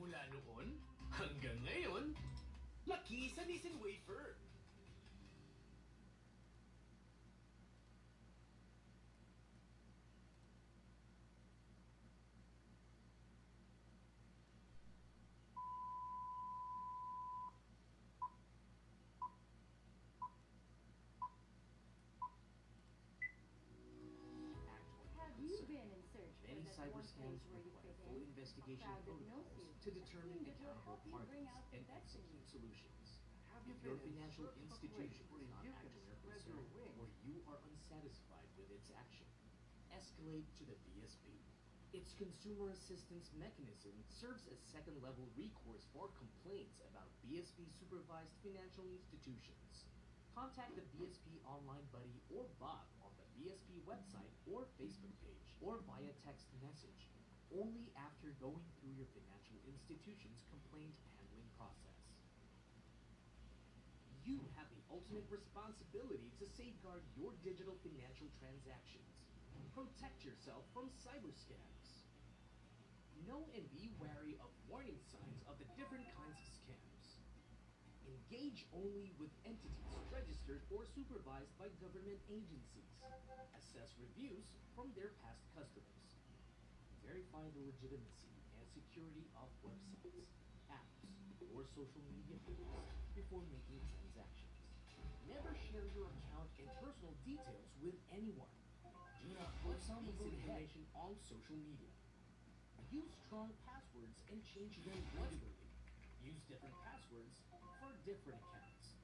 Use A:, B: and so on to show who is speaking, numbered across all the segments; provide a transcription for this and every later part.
A: Mula noon hanggang ngayon, lakisan is in wafer.
B: Have you been in search for
C: Many
B: that
C: cyber
B: one
C: scams
B: place where you
C: require
B: fit
C: full
B: in?
C: investigation
B: A crowd that knows
C: protocols
B: you.
C: to
B: A
C: determine
B: team that will
C: accountable
B: help you bring
C: parties
B: out the
C: and
B: best in
C: execute
B: you.
C: solutions.
D: Have you
C: If your
D: been in
C: financial
D: search of a
C: institution
D: place
C: is
D: where
C: not
D: you can
C: acting your
D: spread your
C: concern
D: wings?
C: or you are unsatisfied with its action, escalate to the BSP. Its consumer assistance mechanism serves as second-level recourse for complaints about BSP-supervised financial institutions. Contact the BSP Online Buddy or bot on the BSP website or Facebook page or via text message, only after going through your financial institution's complaint handling process. You have the ultimate responsibility to safeguard your digital financial transactions. Protect yourself from cyber scams. Know and be wary of warning signs of the different kinds of scams. Engage only with entities registered or supervised by government agencies. Assess reviews from their past customers. Verify the legitimacy and security of websites, apps, or social media pages before making transactions. Never share your account and personal details with anyone. Do not post this information on social media. Use strong passwords and change them regularly. Use different passwords for different accounts.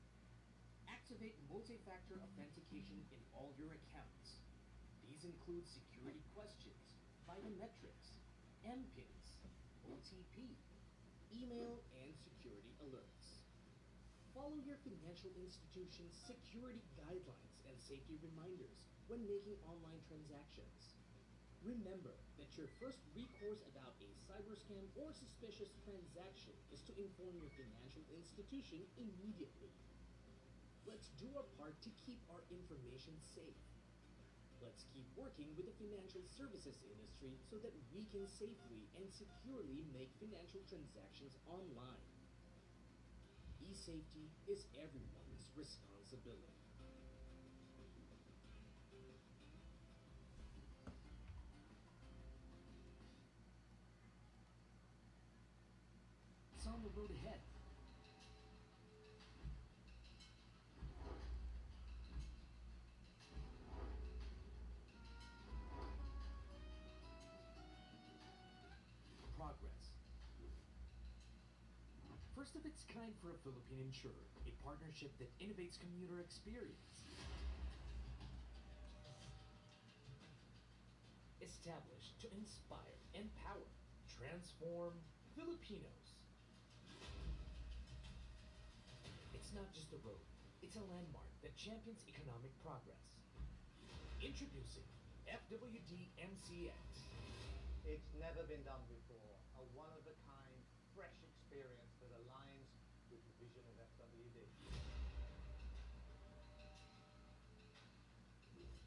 C: Activate multi-factor authentication in all your accounts. These include security questions, biometrics, MPINs, OTP, email, and security alerts. Follow your financial institution's security guidelines and safety reminders when making online transactions. Remember that your first recourse about a cyber scam or suspicious transaction is to inform your financial institution immediately. Let's do our part to keep our information safe. Let's keep working with the financial services industry so that we can safely and securely make financial transactions online. E-safety is everyone's responsibility. It's on the road ahead. Progress. First of its kind for a Philippine insurer, a partnership that innovates commuter experience. Established to inspire, empower, transform Filipinos. It's not just a road, it's a landmark that champions economic progress. Introducing FWD MCX.
E: It's never been done before. A one-of-a-kind, fresh experience that aligns with the vision of FWD.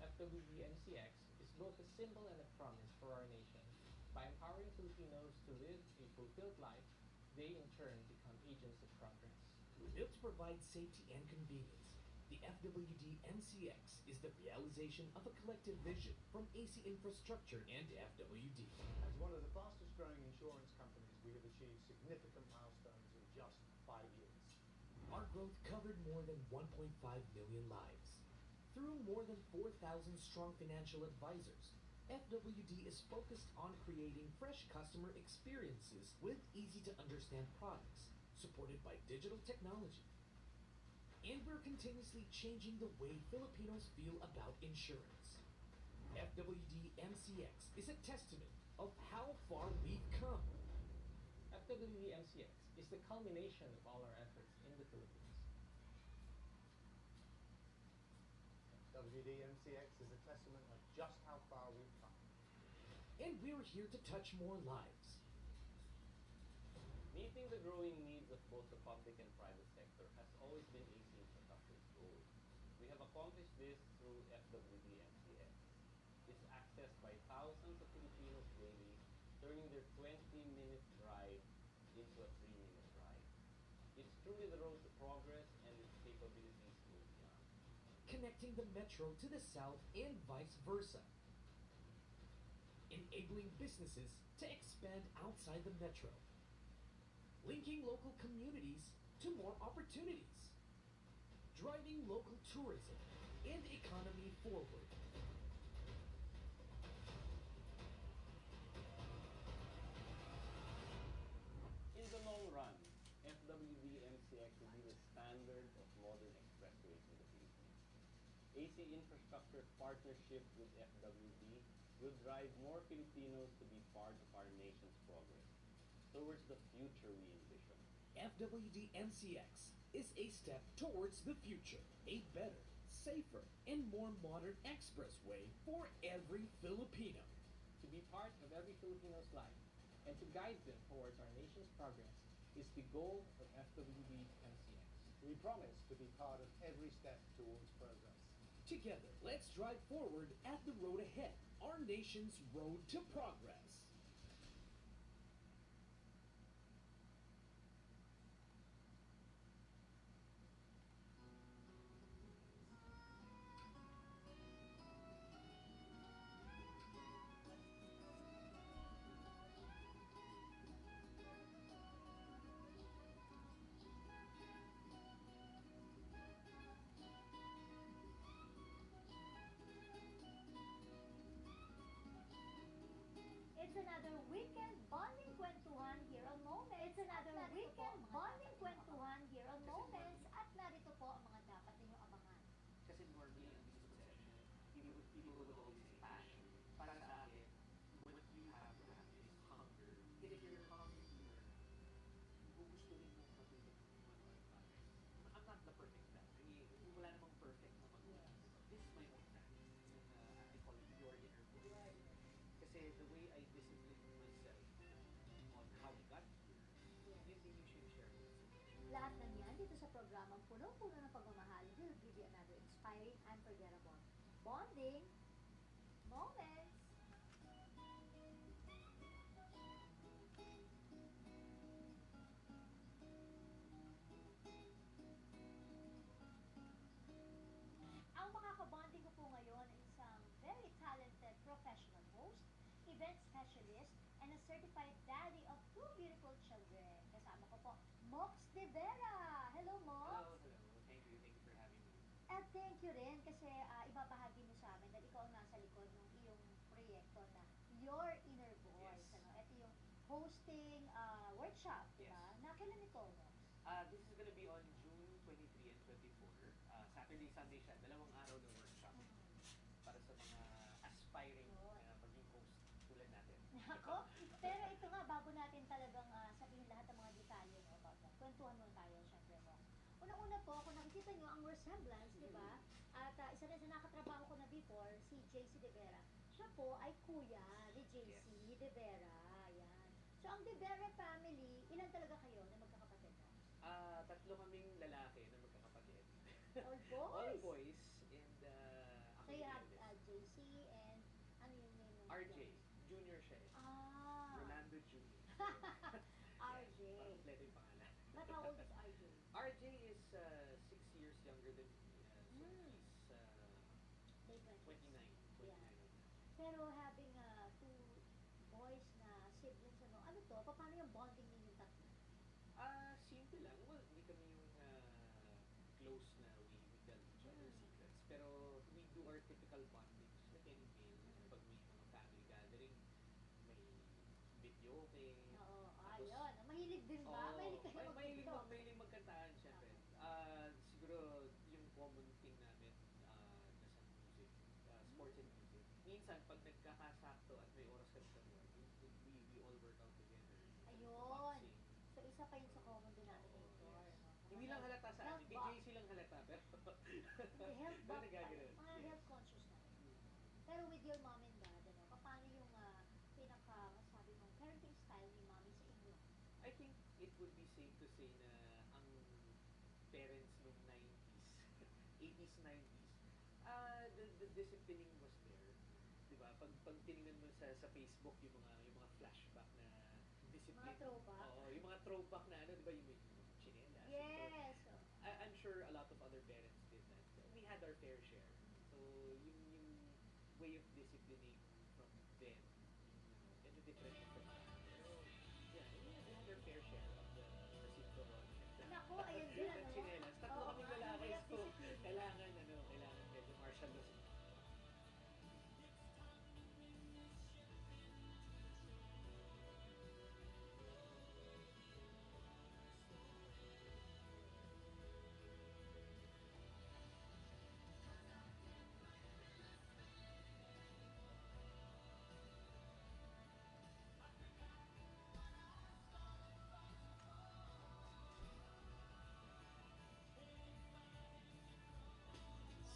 F: FWD MCX is both a symbol and a promise for our nation. By empowering Filipinos to live a fulfilled life, they in turn become agents of progress.
C: Built to provide safety and convenience, the FWD MCX is the realization of a collective vision from AC Infrastructure and FWD.
E: As one of the fastest growing insurance companies, we have achieved significant milestones in just 5 years.
C: Our growth covered more than 1.5 million lives. Through more than 4,000 strong financial advisors, FWD is focused on creating fresh customer experiences with easy-to-understand products, supported by digital technology. And we're continuously changing the way Filipinos feel about insurance. FWD MCX is a testament of how far we've come.
F: FWD MCX is the culmination of all our efforts in the Philippines.
E: FWD MCX is a testament of just how far we've come.
C: And we're here to touch more lives.
F: Meeting the growing needs of both the public and private sector has always been AC Infrastructure's goal. We have accomplished this through FWD MCX. It's accessed by thousands of Filipinos daily, turning their 20-minute drive
D: into a 3-minute ride. It's truly the road to progress, and its capabilities go beyond.
C: Connecting the metro to the south and vice versa. Enabling businesses to expand outside the metro. Linking local communities to more opportunities. Driving local tourism and economy forward.
D: In the long run, FWD-MCX will be the standard of modern expressways in the Philippines. AC Infrastructure's partnership with FWD will drive more Filipinos to be part of our nation's progress towards the future we envision.
C: FWD MCX is a step towards the future, a better, safer, and more modern expressway for every Filipino.
F: To be part of every Filipino's life and to guide them towards our nation's progress is the goal of FWD MCX.
E: We promise to be part of every step towards progress.
C: Together, let's drive forward at the road ahead, our nation's road to progress.
B: It's another weekend bonding kwentuhan here on Moments. It's another weekend bonding kwentuhan here on Moments. At narito po ang mga dapat ninyong abangan.
G: Kasi normally, ang misconception, people would always say passion. Para sa akin, what you have to have is hunger. And if you're a hungry eater, gugustuhin mo matulog ng iwan or bagay. I'm not the perfect dad. I mean, wala namang perfect na magulang. This is my own dad. And I call it your inner voice. Kasi the way I discipline myself on how we got here, yun din yung share ko sa inyo.
B: Lahat ng yan dito sa programang puno-puno ng pagmamahal will give you another inspiring, unforgettable bonding moments. Ang makakabonding ko po ngayon ay isang very talented professional host, event specialist, and a certified daddy of two beautiful children. Kasama ko po, Moxx de Vera. Hello, Moxx.
G: Hello, hello. Thank you for having me.
B: At thank you rin kasi ibabahagi mo sa amin dahil ikaw ang nasa likod ng iyong proyekto na Your Inner Voice.
G: Yes.
B: Ano? Ito yung hosting workshop, di ba?
G: Yes.
B: Na kailan ito, Moxx?
G: This is gonna be on June 23 and 24. Saturday, Sunday siya. 2 araw na workshop. Para sa mga aspiring
B: Yun.
G: maging host tulad natin.
B: Ako, pero ito nga, bago natin talagang sabihin lahat ng mga detalye no, about that, kwentuhan muna tayo, syempre mo. Unang-una po, kung nakikita nyo ang resemblance, di ba? At isa rin sa nakatrabaho ko na before, si JC De Vera. Siya po ay kuya ni JC De Vera. Yan. So, ang De Vera family, ilan talaga kayo na magkakapatid mo?
G: Tatlo kaming lalaki na magkakapatid.
B: All boys?
G: All boys. And ako
B: So, you
G: yung
B: have
G: eldest.
B: JC and ano yung name ng
G: RJ.
B: youngest?
G: Junior siya eh. Rolando Jr.
B: RJ.
G: Parang kompleto yung pangalan.
B: But how old is RJ?
G: RJ is 6 years younger than me. So
B: Hmm.
G: he's
B: Late
G: 29. 29
B: Yeah.
G: right now.
B: Pero having two boys na siblings, ano to? Paano yung bonding ninyong tatlo?
G: Simple lang. Well, hindi kami yung close na we tell each other secrets. Pero we do our typical bondings like any male. Pag may mga family gathering, may video okay.
B: Oo,
G: Tapos,
B: ayun. Mahilig din ba?
G: Oo.
B: Mahilig kayo
G: Ay,
B: mag-video?
G: mahilig magkantaan, syempre. Siguro yung common thing namin nasa music, sports and music. Minsan, pag nagkakasakto at may oras kami sa work, we all work out together.
B: Ayun.
G: Boxing.
B: So, isa pa yun sa common denominator.
G: Yes.
B: no?
G: Hindi lang halata sa amin. Kay JC lang halata. Pero
B: Hindi, health
G: pero
B: buff
G: nagaganon.
B: tayo. Mga
G: Yes.
B: health conscious na rin. Pero with your mom and dad, paano yung masabi mo, parenting style ni mommy sa inyo?
G: I think it would be safe to say na ang parents noong 90s, 80s, 90s, the disciplining was there. 'Di ba? Pag tiningnan mo sa Facebook yung mga flashback na discipline.
B: throwback.
G: Oo, yung mga throwback na ano, di ba, yung may chinelas.
B: Yes.
G: So, I'm sure a lot of other parents did that. So, we had our fair share. So, yung way of disciplining from them, medyo different na from now. Pero, yeah, we had our fair share of the cinturon.
B: Naku, ayan din,
G: And
B: ano?
G: chinelas. Tatlo
B: Oo
G: kaming
B: nga, yung
G: lalaki.
B: way of
G: So,
B: discipline.
G: kailangan medyo martial law.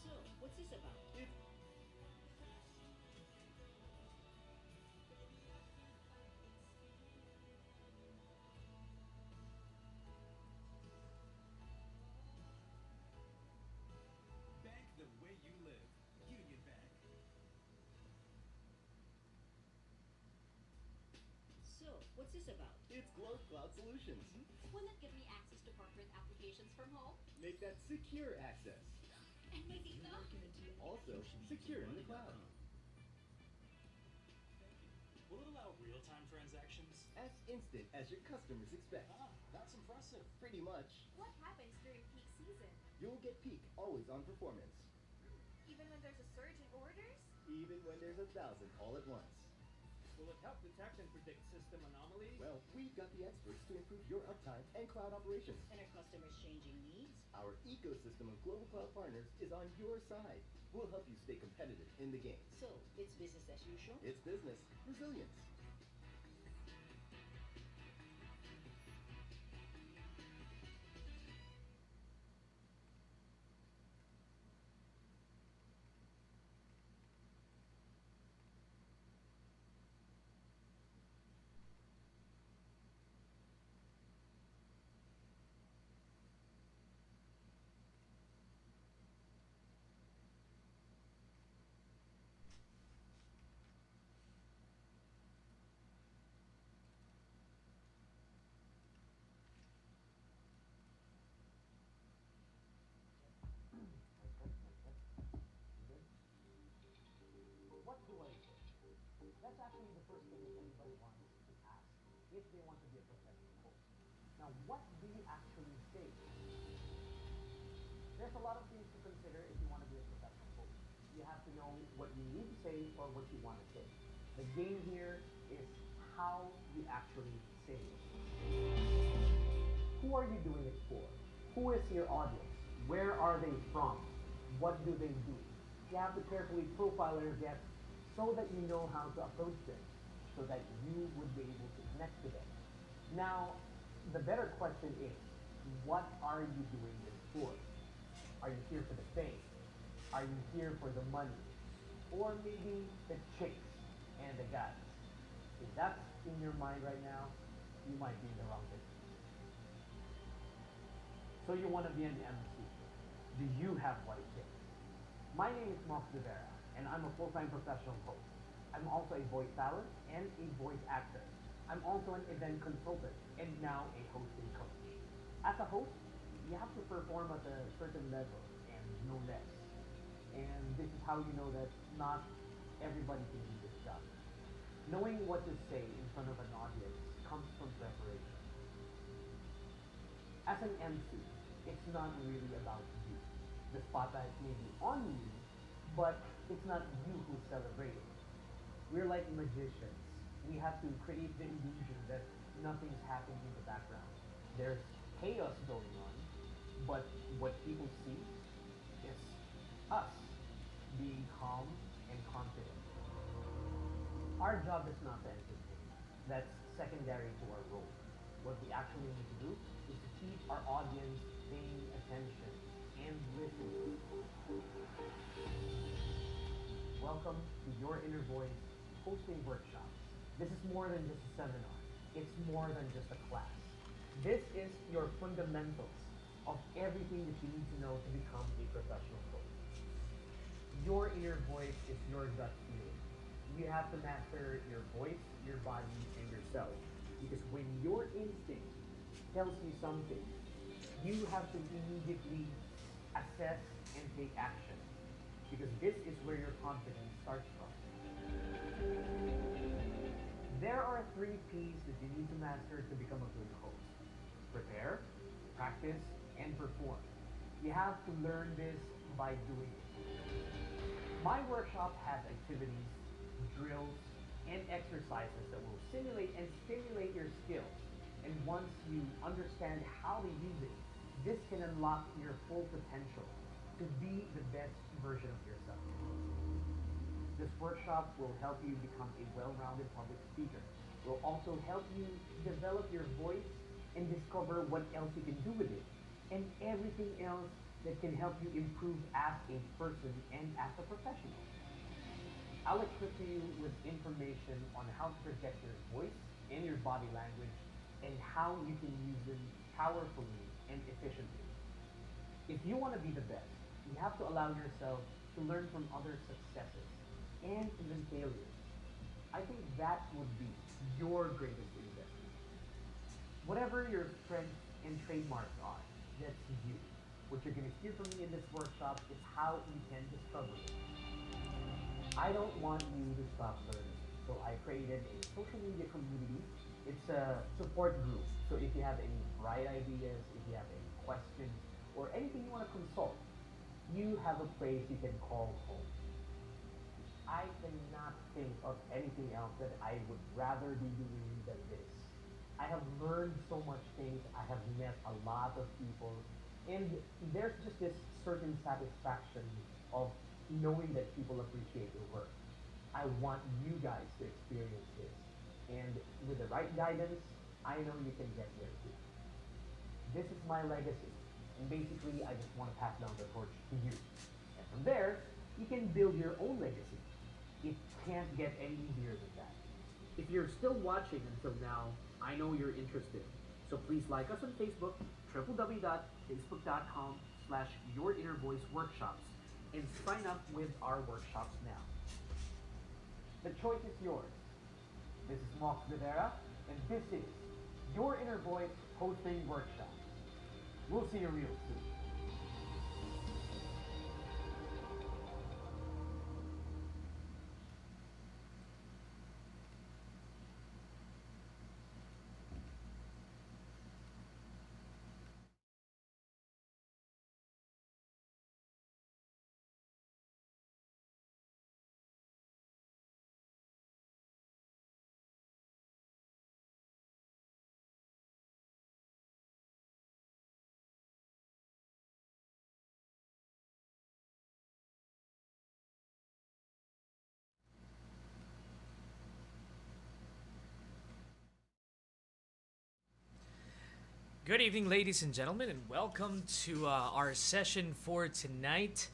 H: So, what's this about?
A: Bank the way you live. Union Bank.
H: So, what's this about?
I: It's Glow Cloud Solutions.
J: Will it give me access to corporate applications from home?
I: Make that secure access.
J: And my data?
I: Also, secure in the cloud.
A: Will it allow real-time transactions?
I: As instant as your customers expect.
A: Ah, that's impressive.
I: Pretty much.
J: What happens during peak season?
I: You'll get peak always on performance.
J: Even when there's a surge in orders?
I: Even when there's 1,000 all at once.
F: Will it help detect and predict system anomalies?
I: Well, we've got the experts to improve your uptime and cloud operations.
H: And our customers' changing needs?
I: Our ecosystem of global cloud partners is on your side. We'll help you stay competitive in the game.
H: So, it's business as usual?
I: It's business. Resilience.
E: What do I say? That's actually the first thing that anybody wants to ask if they want to be a professional host. Now, what do you actually say? There's a lot of things to consider if you want to be a professional host. You have to know what you need to say or what you want to say. The game here is how you actually say it. Who are you doing it for? Who is your audience? Where are they from? What do they do? You have to carefully profile your guests so that you know how to approach them, so that you would be able to connect to them. Now, the better question is, what are you doing this for? Are you here for the fame? Are you here for the money? Or maybe the chicks and the guys? If that's in your mind right now, you might be in the wrong business. So you want to be an MC. Do you have what it takes? My name is Moxx de Vera, and I'm a full-time professional host. I'm also a voice talent and a voice actor. I'm also an event consultant and now a hosting coach. As a host, you have to perform at a certain level and no less. And this is how you know that not everybody can do this job. Knowing what to say in front of an audience comes from preparation. As an MC, it's not really about you. The spotlight may be on you, but it's not you who's celebrating. We're like magicians. We have to create the illusion that nothing's happening in the background. There's chaos going on, but what people see is us being calm and confident. Our job is not to entertain. That's secondary to our role. What we actually need to do is to keep our audience paying attention and listening. Welcome to Your Inner Voice Hosting Workshop. This is more than just a seminar. It's more than just a class. This is your fundamentals of everything that you need to know to become a professional host. Your inner voice is your gut feeling. You have to master your voice, your body, and yourself. Because when your instinct tells you something, you have to immediately assess and take action. Because this is where your confidence starts from. There are three P's that you need to master to become a good host: prepare, practice, and perform. You have to learn this by doing it. My workshop has activities, drills, and exercises that will simulate and stimulate your skills. And once you understand how to use it, this can unlock your full potential to be the best version of yourself. This workshop will help you become a well-rounded public speaker. It will also help you develop your voice and discover what else you can do with it, and everything else that can help you improve as a person and as a professional. I'll equip you with information on how to project your voice and your body language and how you can use them powerfully and efficiently. If you want to be the best, you have to allow yourself to learn from other successes and even failures. I think that would be your greatest investment. Whatever your strengths and trademarks are, that's you. What you're going to hear from me in this workshop is how you can discover it. I don't want you to stop learning, so I created a social media community. It's a support group, so if you have any bright ideas, if you have any questions, or anything you want to consult, you have a place you can call home. I cannot think of anything else that I would rather be doing than this. I have learned so much things, I have met a lot of people, and there's just this certain satisfaction of knowing that people appreciate your work. I want you guys to experience this. And with the right guidance, I know you can get there too. This is my legacy. And basically, I just want to pass down the torch to you. And from there, you can build your own legacy. It can't get any easier than that. If you're still watching until now, I know you're interested. So please like us on Facebook, www.facebook.com/YourInnerVoiceWorkshops, and sign up with our workshops now. The choice is yours. This is Moxx de Vera, and this is Your Inner Voice Hosting Workshop. We'll see you real soon.
K: Good evening, ladies and gentlemen, and welcome to our session for tonight.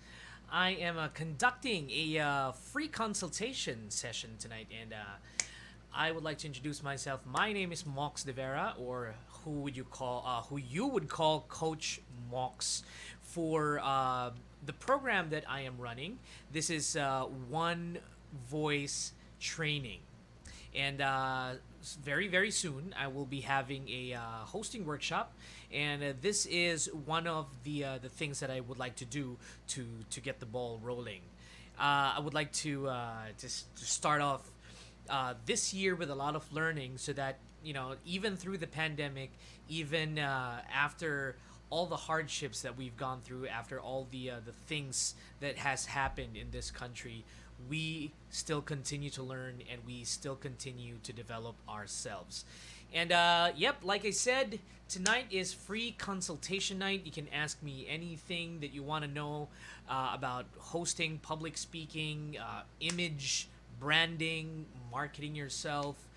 K: I am conducting a free consultation session tonight, and I would like to introduce myself. My name is Moxx de Vera, or who you would call Coach Moxx, for the program that I am running. This is One Voice Training. And very, very soon, I will be having a hosting workshop, and this is one of the things that I would like to do to get the ball rolling. I would like to just to start off this year with a lot of learning, so that even through the pandemic, even after all the hardships that we've gone through, after all the things that has happened in this country, we still continue to learn, and we still continue to develop ourselves. And yep, like I said, tonight is free consultation night. You can ask me anything that you want to know about hosting, public speaking, image, branding, marketing yourself,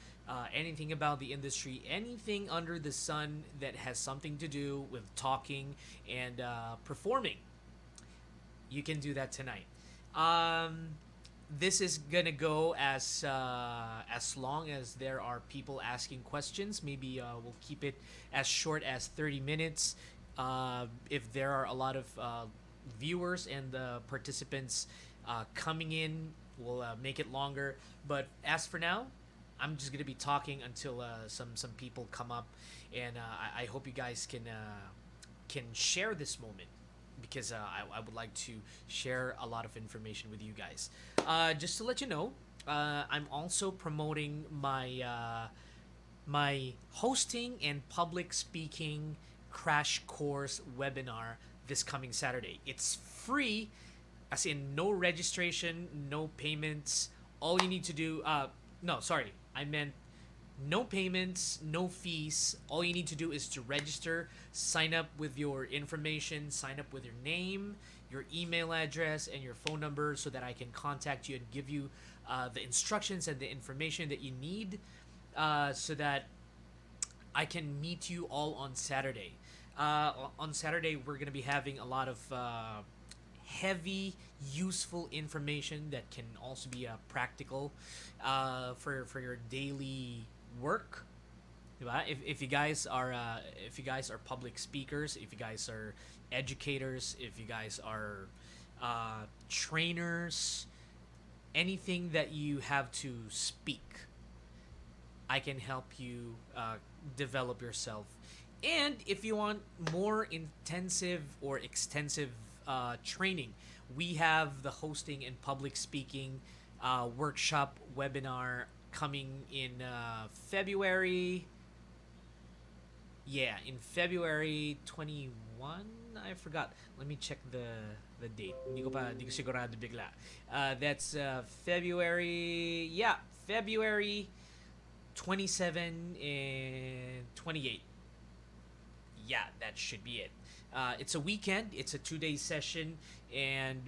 K: anything about the industry, anything under the sun that has something to do with talking and performing. You can do that tonight. This is gonna go as long as there are people asking questions. Maybe we'll keep it as short as 30 minutes. If there are a lot of viewers and the participants coming in, we'll make it longer. But as for now, I'm just gonna be talking until some people come up, and I hope you guys can share this moment because I would like to share a lot of information with you guys. Just to let you know, I'm also promoting my hosting and public speaking crash course webinar this coming Saturday. It's free, as in no registration, no payments. All you need to do, no, sorry, I meant no payments, no fees. All you need to do is to register, sign up with your information, sign up with your name, your email address, and your phone number so that I can contact you and give you the instructions and the information that you need so that I can meet you all on Saturday. On Saturday, we're going to be having a lot of heavy, useful information that can also be practical for your daily work. Diba? If you guys are public speakers, if you guys are educators, if you guys are trainers, anything that you have to speak, I can help you develop yourself. And if you want more intensive or extensive training, we have the hosting and public speaking workshop webinar coming in February. Yeah, in February 21. I forgot. Let me check the date. Hindi ko sigurado bigla. That's February. Yeah, February 27 and 28. Yeah, that should be it. It's a weekend. It's a 2-day session, and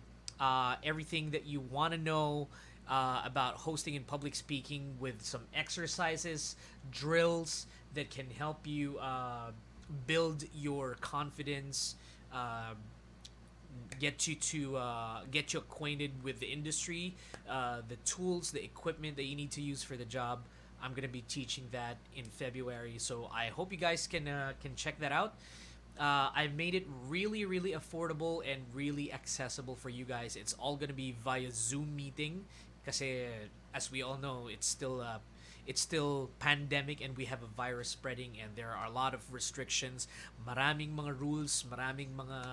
K: everything that you want to know about hosting and public speaking with some exercises, drills that can help you build your confidence, get you acquainted with the industry, the tools, the equipment that you need to use for the job. I'm gonna be teaching that in February, so I hope you guys can check that out. I've made it really, really affordable and really accessible for you guys. It's all gonna be via Zoom meeting, kasi as we all know, it's still pandemic and we have a virus spreading and there are a lot of restrictions, maraming mga rules, maraming mga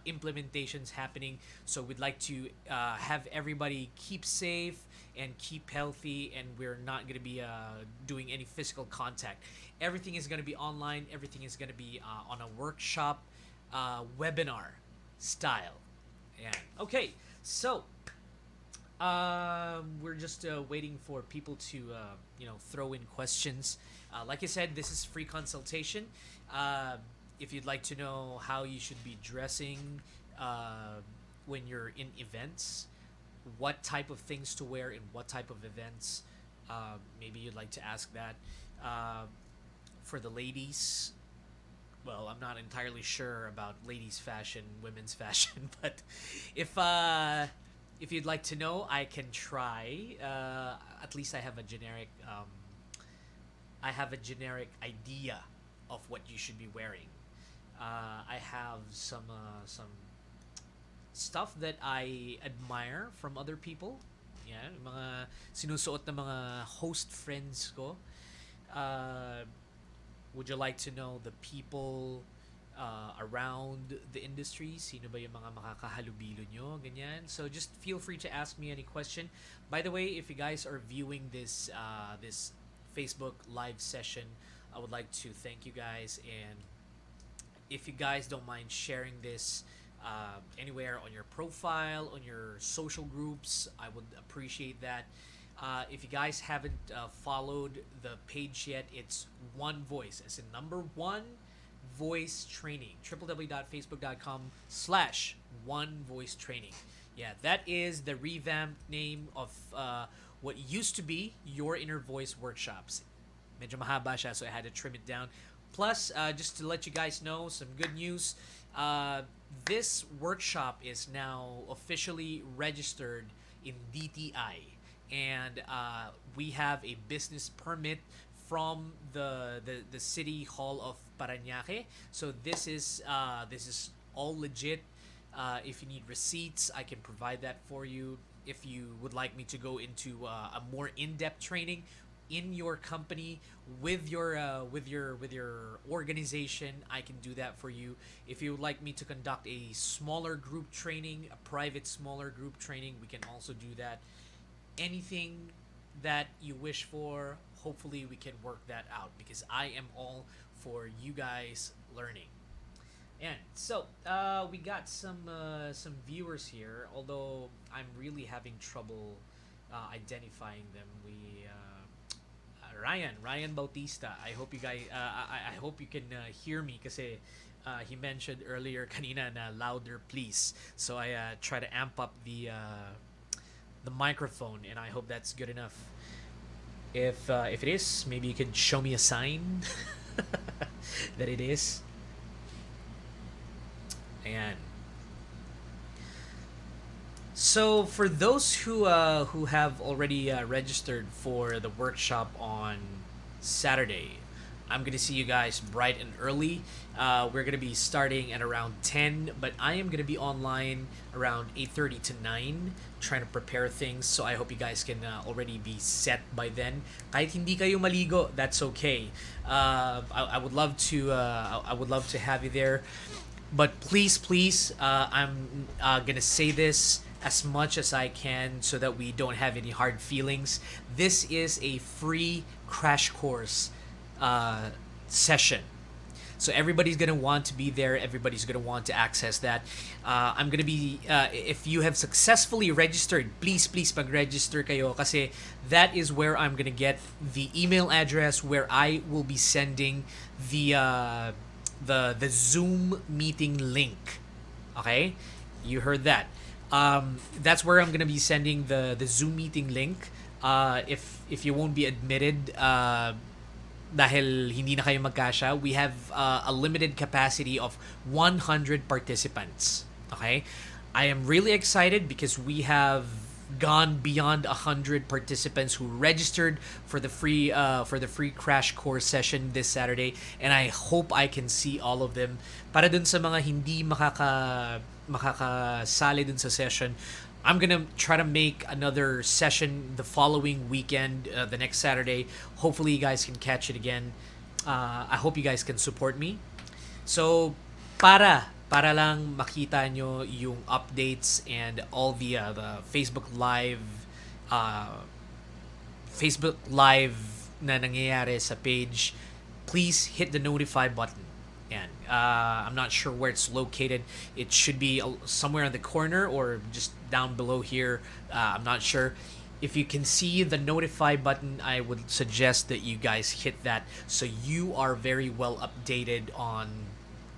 K: implementations happening. So we'd like to have everybody keep safe and keep healthy, and we're not going to be doing any physical contact. Everything is going to be online. Everything is going to be on a workshop webinar style. And okay, so we're just waiting for people to throw in questions. Like I said, this is free consultation. If you'd like to know how you should be dressing when you're in events, what type of things to wear in what type of events, maybe you'd like to ask that. For the ladies, well, I'm not entirely sure about ladies' fashion, women's fashion, but if you'd like to know, I can try. At least I have a generic idea of what you should be wearing. I have some stuff that I admire from other people. Yeah, mga sinusuot ng mga host friends ko. Would you like to know the people around the industry? Sino ba yung mga makakahalubilo nyo? Ganyan. So just feel free to ask me any question. By the way, if you guys are viewing this this Facebook live session, I would like to thank you guys, and if you guys don't mind sharing this anywhere on your profile, on your social groups, I would appreciate that. If you guys haven't followed the page yet, it's One Voice. It's in number one voice training. www.facebook.com/One Voice Training. Yeah, that is the revamped name of what used to be Your Inner Voice Workshops. Medyo mahaba siya, so I had to trim it down. Plus, just to let you guys know, some good news. This workshop is now officially registered in DTI, and we have a business permit from the City Hall of Parañaque. So this is all legit. If you need receipts, I can provide that for you. If you would like me to go into a more in-depth training, in your company with your organization, I can do that for you. If you would like me to conduct a smaller group training, a private smaller group training, we can also do that. Anything that you wish for, hopefully we can work that out because I am all for you guys learning. And so we got some viewers here, although I'm really having trouble identifying them. Ryan Bautista. I hope you guys I hope you can hear me kasi he mentioned earlier kanina na louder please. So I try to amp up the microphone, and I hope that's good enough. If it is, maybe you could show me a sign that it is. And so for those who have already registered for the workshop on Saturday, I'm gonna see you guys bright and early. We're gonna be starting at around 10, but I am gonna be online around 8:30 to 9, trying to prepare things. So I hope you guys can already be set by then. Kahit hindi kayo maligo, that's okay. I would love to have you there. But please, I'm gonna say this as much as I can so that we don't have any hard feelings. This is a free crash course session. So everybody's gonna want to be there. Everybody's gonna want to access that. I'm gonna be, if you have successfully registered, please mag-register kayo kasi that is where I'm gonna get the email address where I will be sending the Zoom meeting link. Okay, you heard that. That's where I'm gonna be sending the Zoom meeting link. If you won't be admitted, dahil hindi na kayo magkasya, we have a limited capacity of 100 participants. Okay, I am really excited because we have gone beyond 100 participants who registered for the free crash course session this Saturday, and I hope I can see all of them. Para dun sa mga hindi makakasali dun sa session, I'm gonna try to make another session the following weekend, the next Saturday. Hopefully you guys can catch it again. I hope you guys can support me. So para lang makita nyo yung updates and all the Facebook Live na nangyayari sa page, please hit the notify button. And I'm not sure where it's located. It should be somewhere in the corner or just down below here. I'm not sure. If you can see the notify button, I would suggest that you guys hit that so you are very well updated on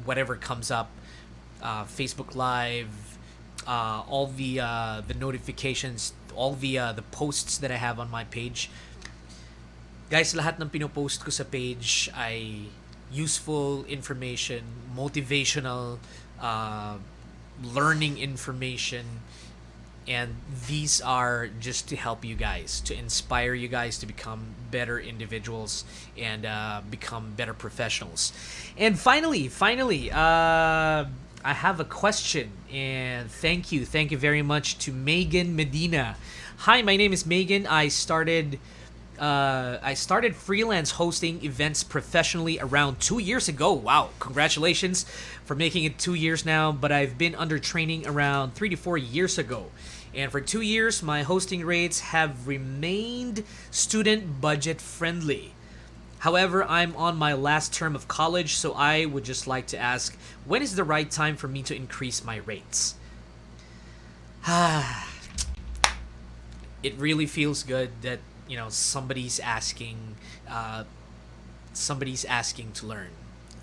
K: whatever comes up. Facebook Live, all the notifications, all the posts that I have on my page. Guys, lahat ng pinopost ko sa page ay useful information, motivational, learning information, and these are just to help you guys, to inspire you guys to become better individuals and become better professionals. And finally, I have a question, and thank you very much to Megan Medina. Hi, my name is Megan. I started freelance hosting events professionally around 2 years ago. Wow, congratulations for making it 2 years now, but I've been under training around 3 to 4 years ago. And for 2 years, my hosting rates have remained student budget friendly. However, I'm on my last term of college, so I would just like to ask, when is the right time for me to increase my rates? It really feels good that, you know, somebody's asking to learn.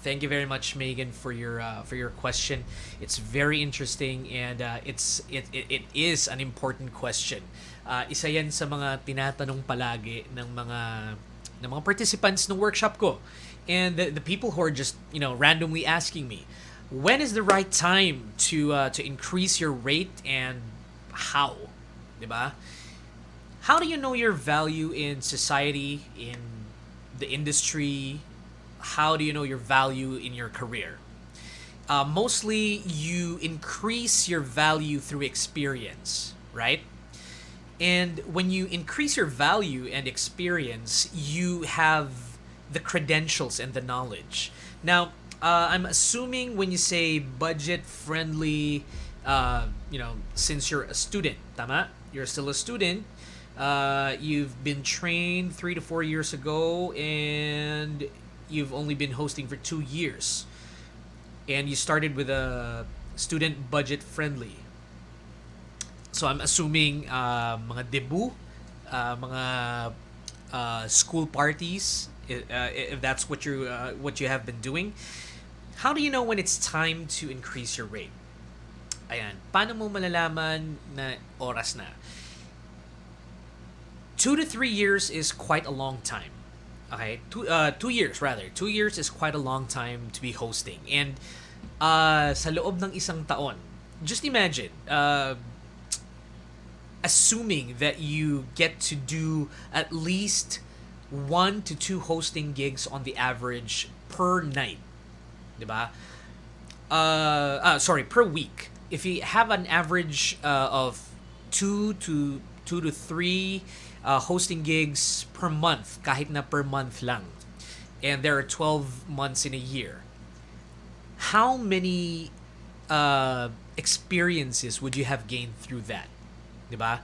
K: Thank you very much, Megan, for your question. It's very interesting, and it is an important question. Isa yan sa mga tinatanong palagi ng mga participants ng workshop ko, and the people who are just, you know, randomly asking me, when is the right time to increase your rate and how, diba? How do you know your value in society, in the industry? How do you know your value in your career? Mostly, you increase your value through experience, right? And when you increase your value and experience, you have the credentials and the knowledge. Now, I'm assuming when you say budget friendly, since you're a student, tama? You're still a student. You've been trained 3 to 4 years ago, and you've only been hosting for 2 years. And you started with a student budget friendly. So I'm assuming mga debut, mga school parties, if that's what you have been doing. How do you know when it's time to increase your rate? Ayan, paano mo malalaman na oras na? 2 to 3 years is quite a long time. Okay, 2 years rather. 2 years is quite a long time to be hosting. And sa loob ng isang taon, just imagine, assuming that you get to do at least 1 to 2 hosting gigs on the average per night, diba? Sorry, per week. If you have an average of two to three hosting gigs per month, kahit na per month lang, and there are 12 months in a year, how many experiences would you have gained through that? Diba?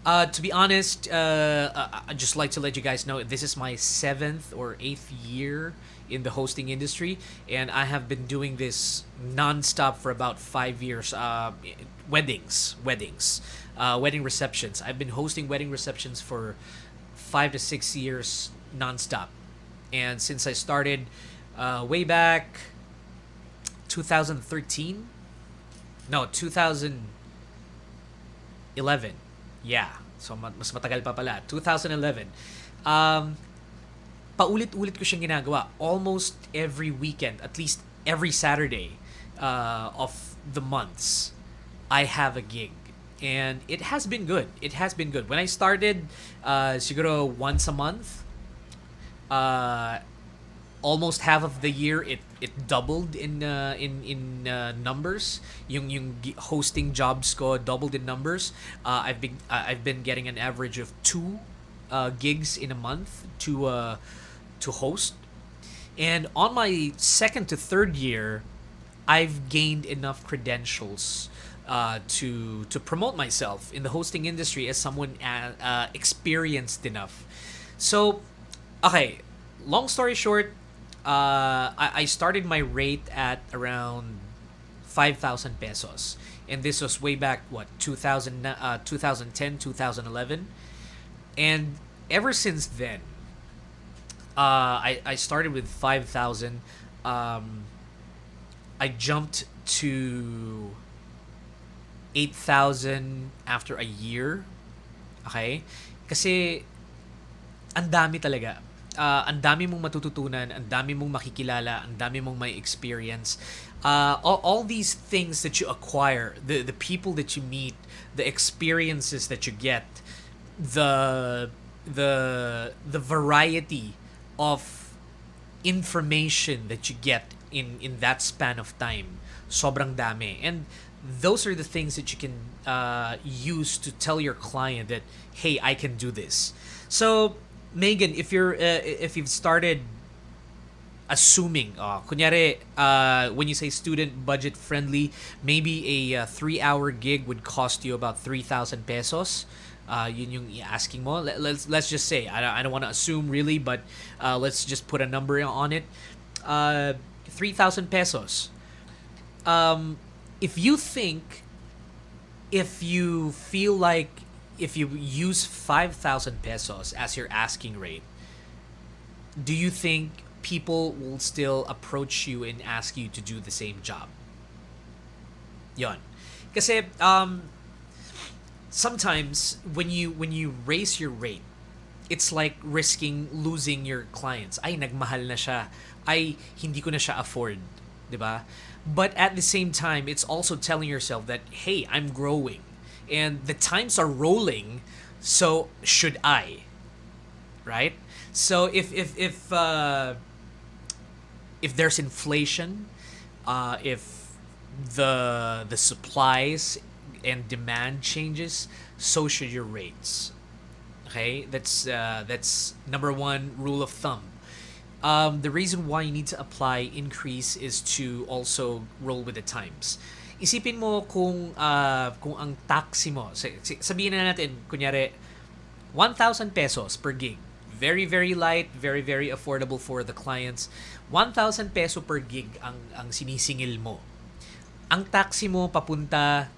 K: To be honest, I'd just like to let you guys know this is my 7th or 8th year in the hosting industry, and I have been doing this nonstop for about 5 years. Weddings, wedding receptions. I've been hosting wedding receptions for 5 to 6 years nonstop, and since I started way back 2013, no 2011. Yeah. So, mas matagal pa pala. 2011. Paulit-ulit ko siyang ginagawa. Almost every weekend, at least every Saturday of the months, I have a gig. And it has been good. It has been good. When I started, siguro once a month, almost half of the year, it doubled in numbers. Yung hosting jobs ko doubled in numbers. I've been getting an average of 2 gigs in a month to host. And on my 2nd to 3rd year, I've gained enough credentials to promote myself in the hosting industry as someone experienced enough. So, okay, long story short, I started my rate at around 5,000 pesos. And this was way back, 2010, 2011. And ever since then, I started with 5,000. I jumped to 8,000 after a year. Okay? Kasi, ang dami talaga. Ang dami mong matututunan, ang dami mong makikilala, ang dami mong may experience. All these things that you acquire, the people that you meet, the experiences that you get, the variety of information that you get in that span of time, sobrang dami. And those are the things that you can use to tell your client that, hey, I can do this. So, Megan, if you've started assuming, kunyari, when you say student budget friendly, maybe a 3-hour gig would cost you about 3,000 pesos. Yun yung asking mo. Let's just say, I don't want to assume really, but let's just put a number on it. 3,000 pesos. If you feel like if you use 5,000 pesos as your asking rate, do you think people will still approach you and ask you to do the same job? Yon. Kasi sometimes when you raise your rate, it's like risking losing your clients. Ay, nagmahal na siya. Ay, hindi ko na siya afford. 'Di ba? But at the same time, it's also telling yourself that, hey, I'm growing. And the times are rolling, so should I? Right? So if there's inflation, if the supplies and demand changes, so should your rates. Okay, that's number one rule of thumb. The reason why you need to apply increase is to also roll with the times. Isipin mo kung ang taxi mo, sabihin na natin, kunyari, 1,000 pesos per gig. Very, very light, very, very affordable for the clients. 1,000 peso per gig ang sinisingil mo. Ang taxi mo papunta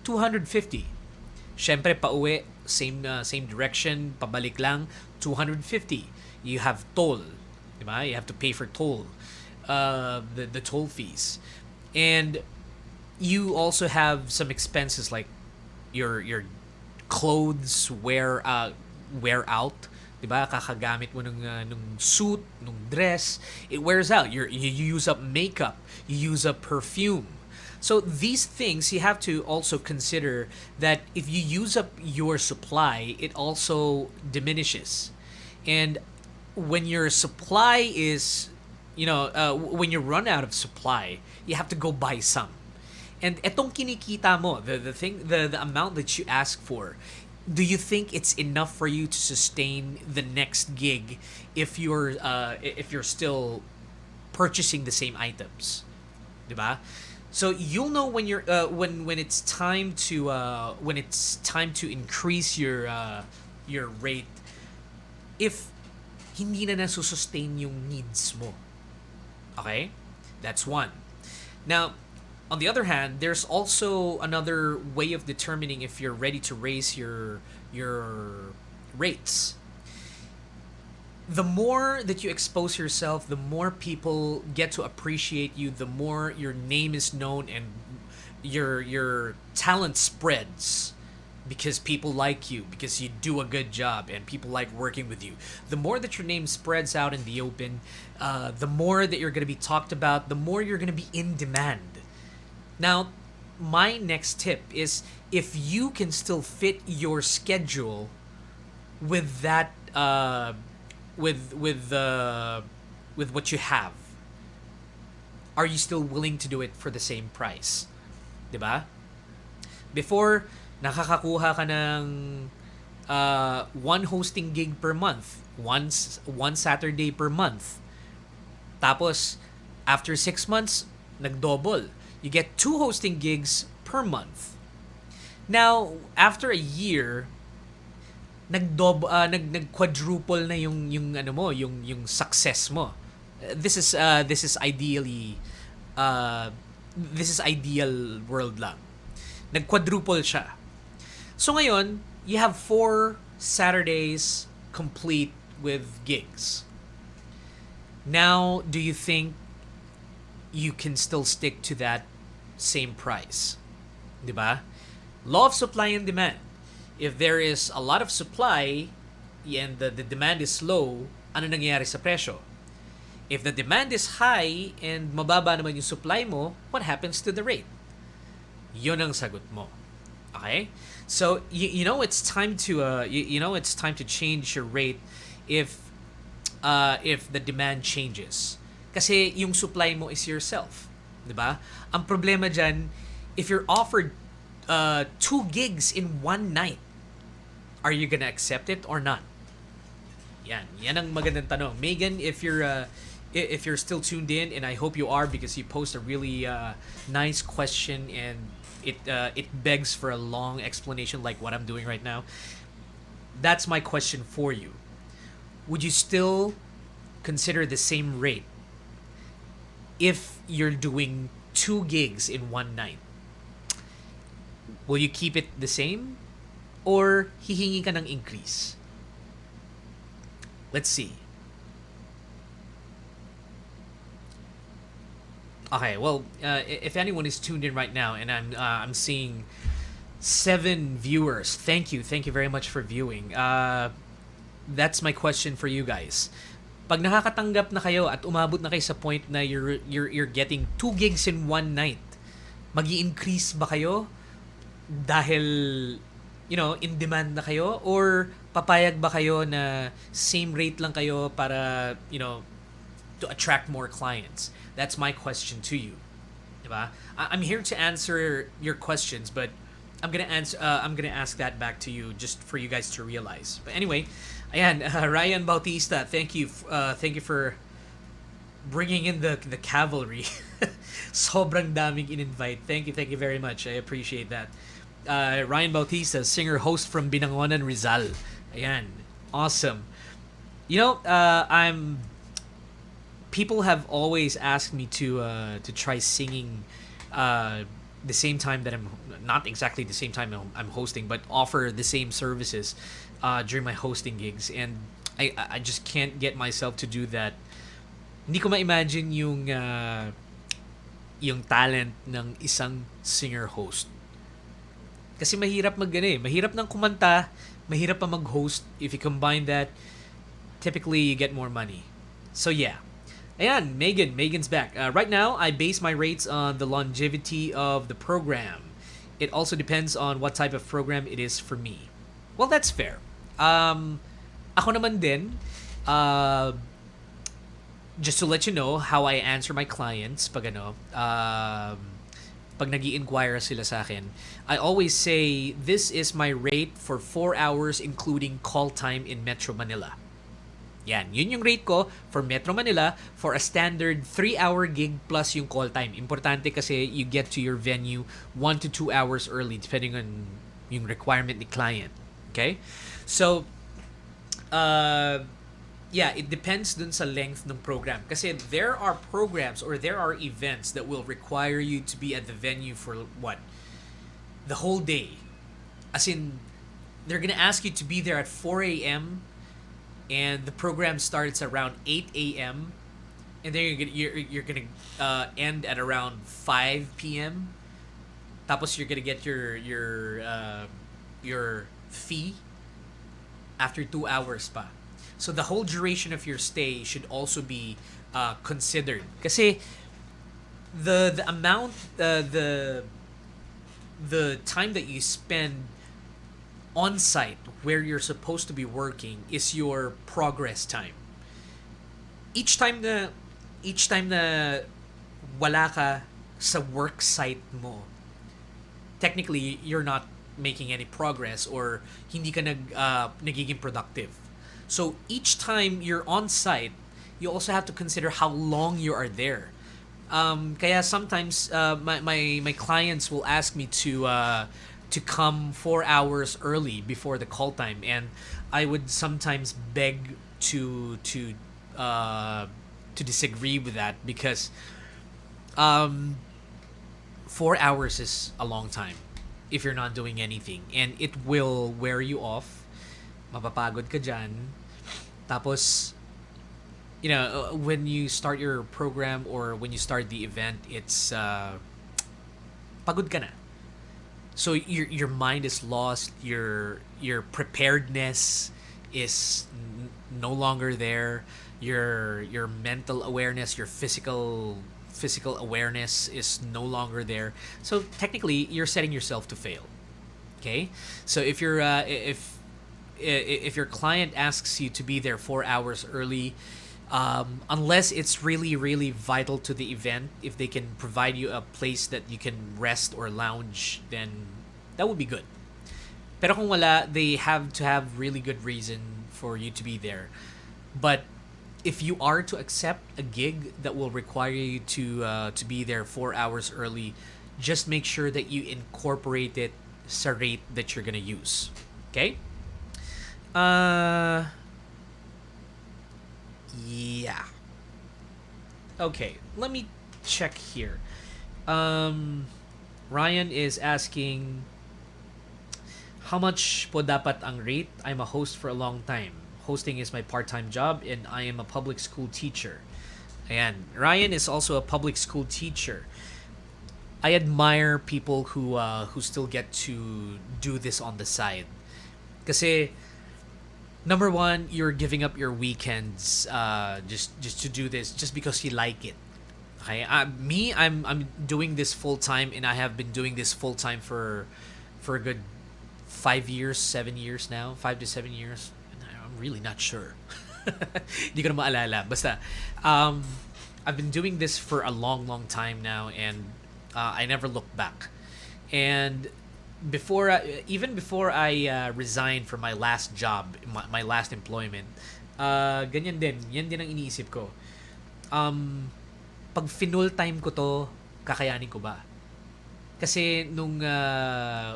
K: 250. Syempre pauwi, same direction, pabalik lang 250. You have toll, diba? You have to pay for toll, the toll fees, and you also have some expenses like your clothes wear out, diba? Kakagamit mo nung suit, nung dress, it wears out. You use up makeup, you use up perfume. So these things you have to also consider that if you use up your supply, it also diminishes. And when your supply is, when you run out of supply, you have to go buy some. And etong kinikita mo, the amount that you ask for, do you think it's enough for you to sustain the next gig if you're still purchasing the same items, diba? So you'll know when you're when it's time to increase your rate if hindi na nasusustain yung needs mo. Okay? That's one. Now, on the other hand, there's also another way of determining if you're ready to raise your rates. The more that you expose yourself, the more people get to appreciate you, the more your name is known and your talent spreads because people like you, because you do a good job and people like working with you. The more that your name spreads out in the open, the more that you're going to be talked about, the more you're going to be in demand. Now, my next tip is if you can still fit your schedule with that with what you have, are you still willing to do it for the same price? 'Di ba? Before, nakakakuha ka ng one hosting gig per month, one Saturday per month. Tapos after 6 months, nagdouble. You get 2 hosting gigs per month. Now, after a year, nag-quadruple na yung ano mo, yung success mo. This is ideally this is ideal world lang. Nag-quadruple siya. So ngayon, you have 4 Saturdays complete with gigs. Now, do you think you can still stick to that same price? Diba? Law of supply and demand. If there is a lot of supply and the demand is low, ano nangyayari sa presyo? If the demand is high and mababa naman yung supply mo, what happens to the rate? Yun ang sagot mo. Okay? So you know it's time to it's time to change your rate if the demand changes. Kasi yung supply mo is yourself, 'di ba? Ang problema diyan, if you're offered 2 gigs in one night, are you gonna accept it or not? Yan ang magandang tanong. Megan, if you're still tuned in, and I hope you are because you posed a really nice question and it begs for a long explanation like what I'm doing right now. That's my question for you. Would you still consider the same rate if you're doing 2 gigs in one night? Will you keep it the same or hihingi ka ng increase? Let's see. Okay, well, if anyone is tuned in right now, and I'm seeing 7 viewers. Thank you very much for viewing. That's my question for you guys. Pag nakakatanggap na kayo at umabot na kayo sa point na you're getting 2 gigs in one night, magi-increase ba kayo dahil in demand na kayo, or papayag ba kayo na same rate lang kayo para to attract more clients? That's my question to you. Diba? I'm here to answer your questions, but I'm gonna ask that back to you just for you guys to realize. But anyway, ayan, Ryan Bautista, thank you for bringing in the cavalry. Sobrang daming in-invite. Thank you very much. I appreciate that. Ryan Bautista, singer host from Binangonan, Rizal. Ayan, awesome. You know, I'm. People have always asked me to try singing, the same time that I'm not exactly the same time I'm hosting, but offer the same services, during my hosting gigs, and I just can't get myself to do that. Hindi ko ma-imagine yung talent ng isang singer-host. Kasi mahirap mahirap nang kumanta, mahirap pa mag-host. If you combine that, typically you get more money. So yeah. Ayan, Megan's back. Right now, I base my rates on the longevity of the program. It also depends on what type of program it is for me. Well, that's fair. Ako naman din, just to let you know how I answer my clients pag pag nag-i-inquire sila sa akin, I always say, this is my rate for 4 hours including call time in Metro Manila. Yun yung rate ko for Metro Manila for a standard 3-hour gig plus yung call time. Importante kasi you get to your venue 1 to 2 hours early depending on yung requirement ni client. Okay? So, yeah, it depends dun sa length ng program. Kasi there are programs or there are events that will require you to be at the venue for what? The whole day. As in, they're gonna ask you to be there at 4 a.m. and the program starts around 8 a.m. and then you're gonna end at around 5 p.m. Tapos you're gonna get your fee after 2 hours pa. So the whole duration of your stay should also be considered. Kasi the amount the time that you spend on site where you're supposed to be working is your progress time. Each time na wala ka sa work site mo, technically you're not making any progress or hindi ka nagiging productive. So each time you're on site, you also have to consider how long you are there. Kaya sometimes my clients will ask me to come 4 hours early before the call time, and I would sometimes beg to disagree with that because 4 hours is a long time if you're not doing anything, and it will wear you off. Mapapagod ka dyan. Tapos, you know, when you start your program or when you start the event, it's pagod ka na. So your mind is lost. Your preparedness is no longer there. Your mental awareness, your physical awareness is no longer there. So technically, you're setting yourself to fail. Okay, so if you're if your client asks you to be there 4 hours early, unless it's really really vital to the event, if they can provide you a place that you can rest or lounge, then that would be good. Pero kung wala, they have to have really good reason for you to be there. But if you are to accept a gig that will require you to be there 4 hours early, just make sure that you incorporate it sa rate that you're gonna use. Okay? Yeah. Okay, let me check here. Ryan is asking, how much po dapat ang rate? I'm a host for a long time. Hosting is my part-time job and I am a public school teacher. And Ryan is also a public school teacher. I admire people who still get to do this on the side. Kasi number one, you're giving up your weekends just to do this just because you like it. Okay, I'm doing this full time, and I have been doing this full time for a good 5 years, 7 years now, 5 to 7 years. I'm really not sure. Hindi ko na maalala. Basta, I've been doing this for a long time now, and I never look back. And even before I resigned from my last job, my last employment, ganyan din, yan din ang iniisip ko. Pag full time ko to, kakayanin ko ba? Kasi nung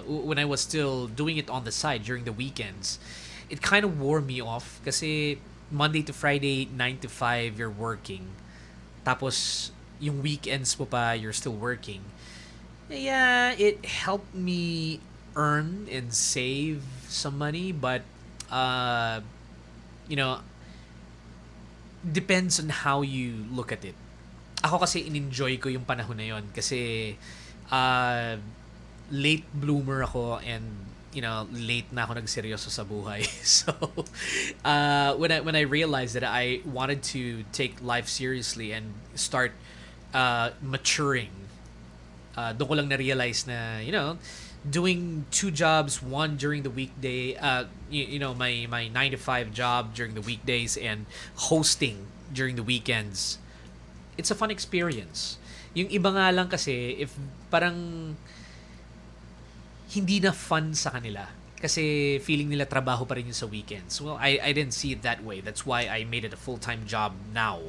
K: when I was still doing it on the side during the weekends, it kind of wore me off kasi Monday to Friday 9 to 5 you're working. Tapos yung weekends mo pa you're still working. Yeah, it helped me earn and save some money, but you know, depends on how you look at it. Ako kasi in-enjoy ko yung panahon na yon kasi late bloomer ako and late na ako nagseryoso sa buhay. So when I realized that I wanted to take life seriously and start maturing, doon ko lang na-realize na doing two jobs, one during the weekday, my 9 to 5 job during the weekdays and hosting during the weekends, it's a fun experience. Yung iba nga lang kasi, if parang hindi na fun sa kanila kasi feeling nila trabaho pa rin yun sa weekends. Well, I didn't see it that way. That's why I made it a full-time job now.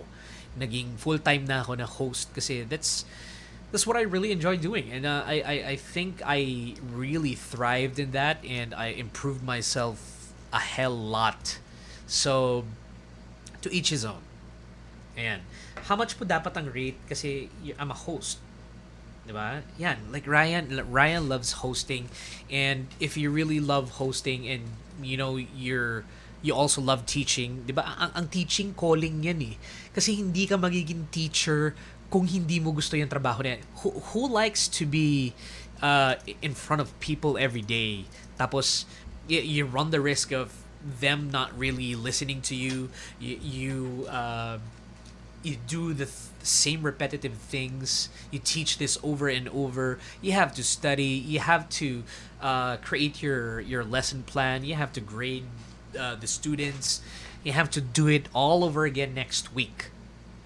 K: Naging full-time na ako na host kasi that's what I really enjoy doing, and I think I really thrived in that, and I improved myself a hell lot. So to each his own. Ayan. How much po dapat ang rate kasi I'm a host, diba? Yan, like Ryan loves hosting, and if you really love hosting and you also love teaching, diba? Ang teaching calling yan eh. Kasi hindi ka magiging teacher kung hindi mo gusto yung trabaho na yan. Who likes to be in front of people every day? Tapos, you run the risk of them not really listening to you. You do the same repetitive things. You teach this over and over. You have to study. You have to create your lesson plan. You have to grade the students. You have to do it all over again next week.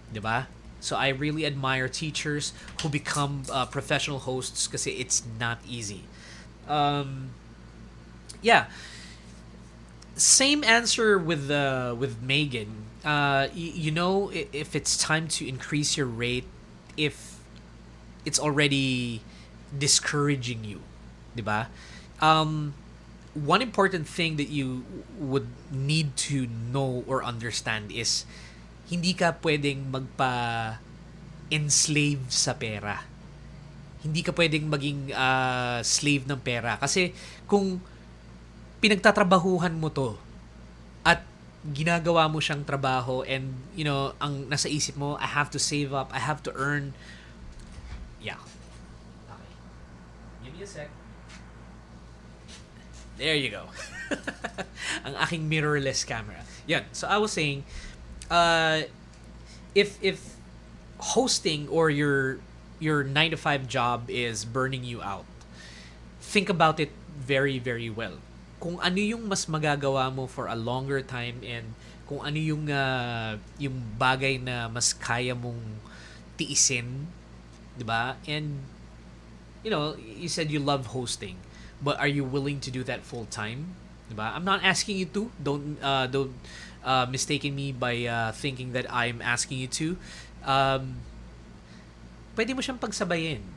K: Diba? So I really admire teachers who become professional hosts kasi it's not easy. Yeah. Same answer with Megan. If it's time to increase your rate, if it's already discouraging you, diba? One important thing that you would need to know or understand is hindi ka pwedeng magpa-enslave sa pera. Hindi ka pwedeng maging slave ng pera. Kasi kung pinagtatrabahuhan mo to at ginagawa mo siyang trabaho and, ang nasa isip mo, I have to save up, I have to earn. Yeah. Okay. Give me a sec. There you go. Ang aking mirrorless camera. Yan. So I was saying, if hosting or your 9 to 5 job is burning you out, think about it very, very well. Kung ano yung mas magagawa mo for a longer time and kung ano yung bagay na mas kaya mong tiisin, 'di ba? And you said you love hosting, but are you willing to do that full time? 'Di ba? I'm not asking you to. Don't mistaken me by thinking that I'm asking you to. Pwede mo siyang pagsabayin.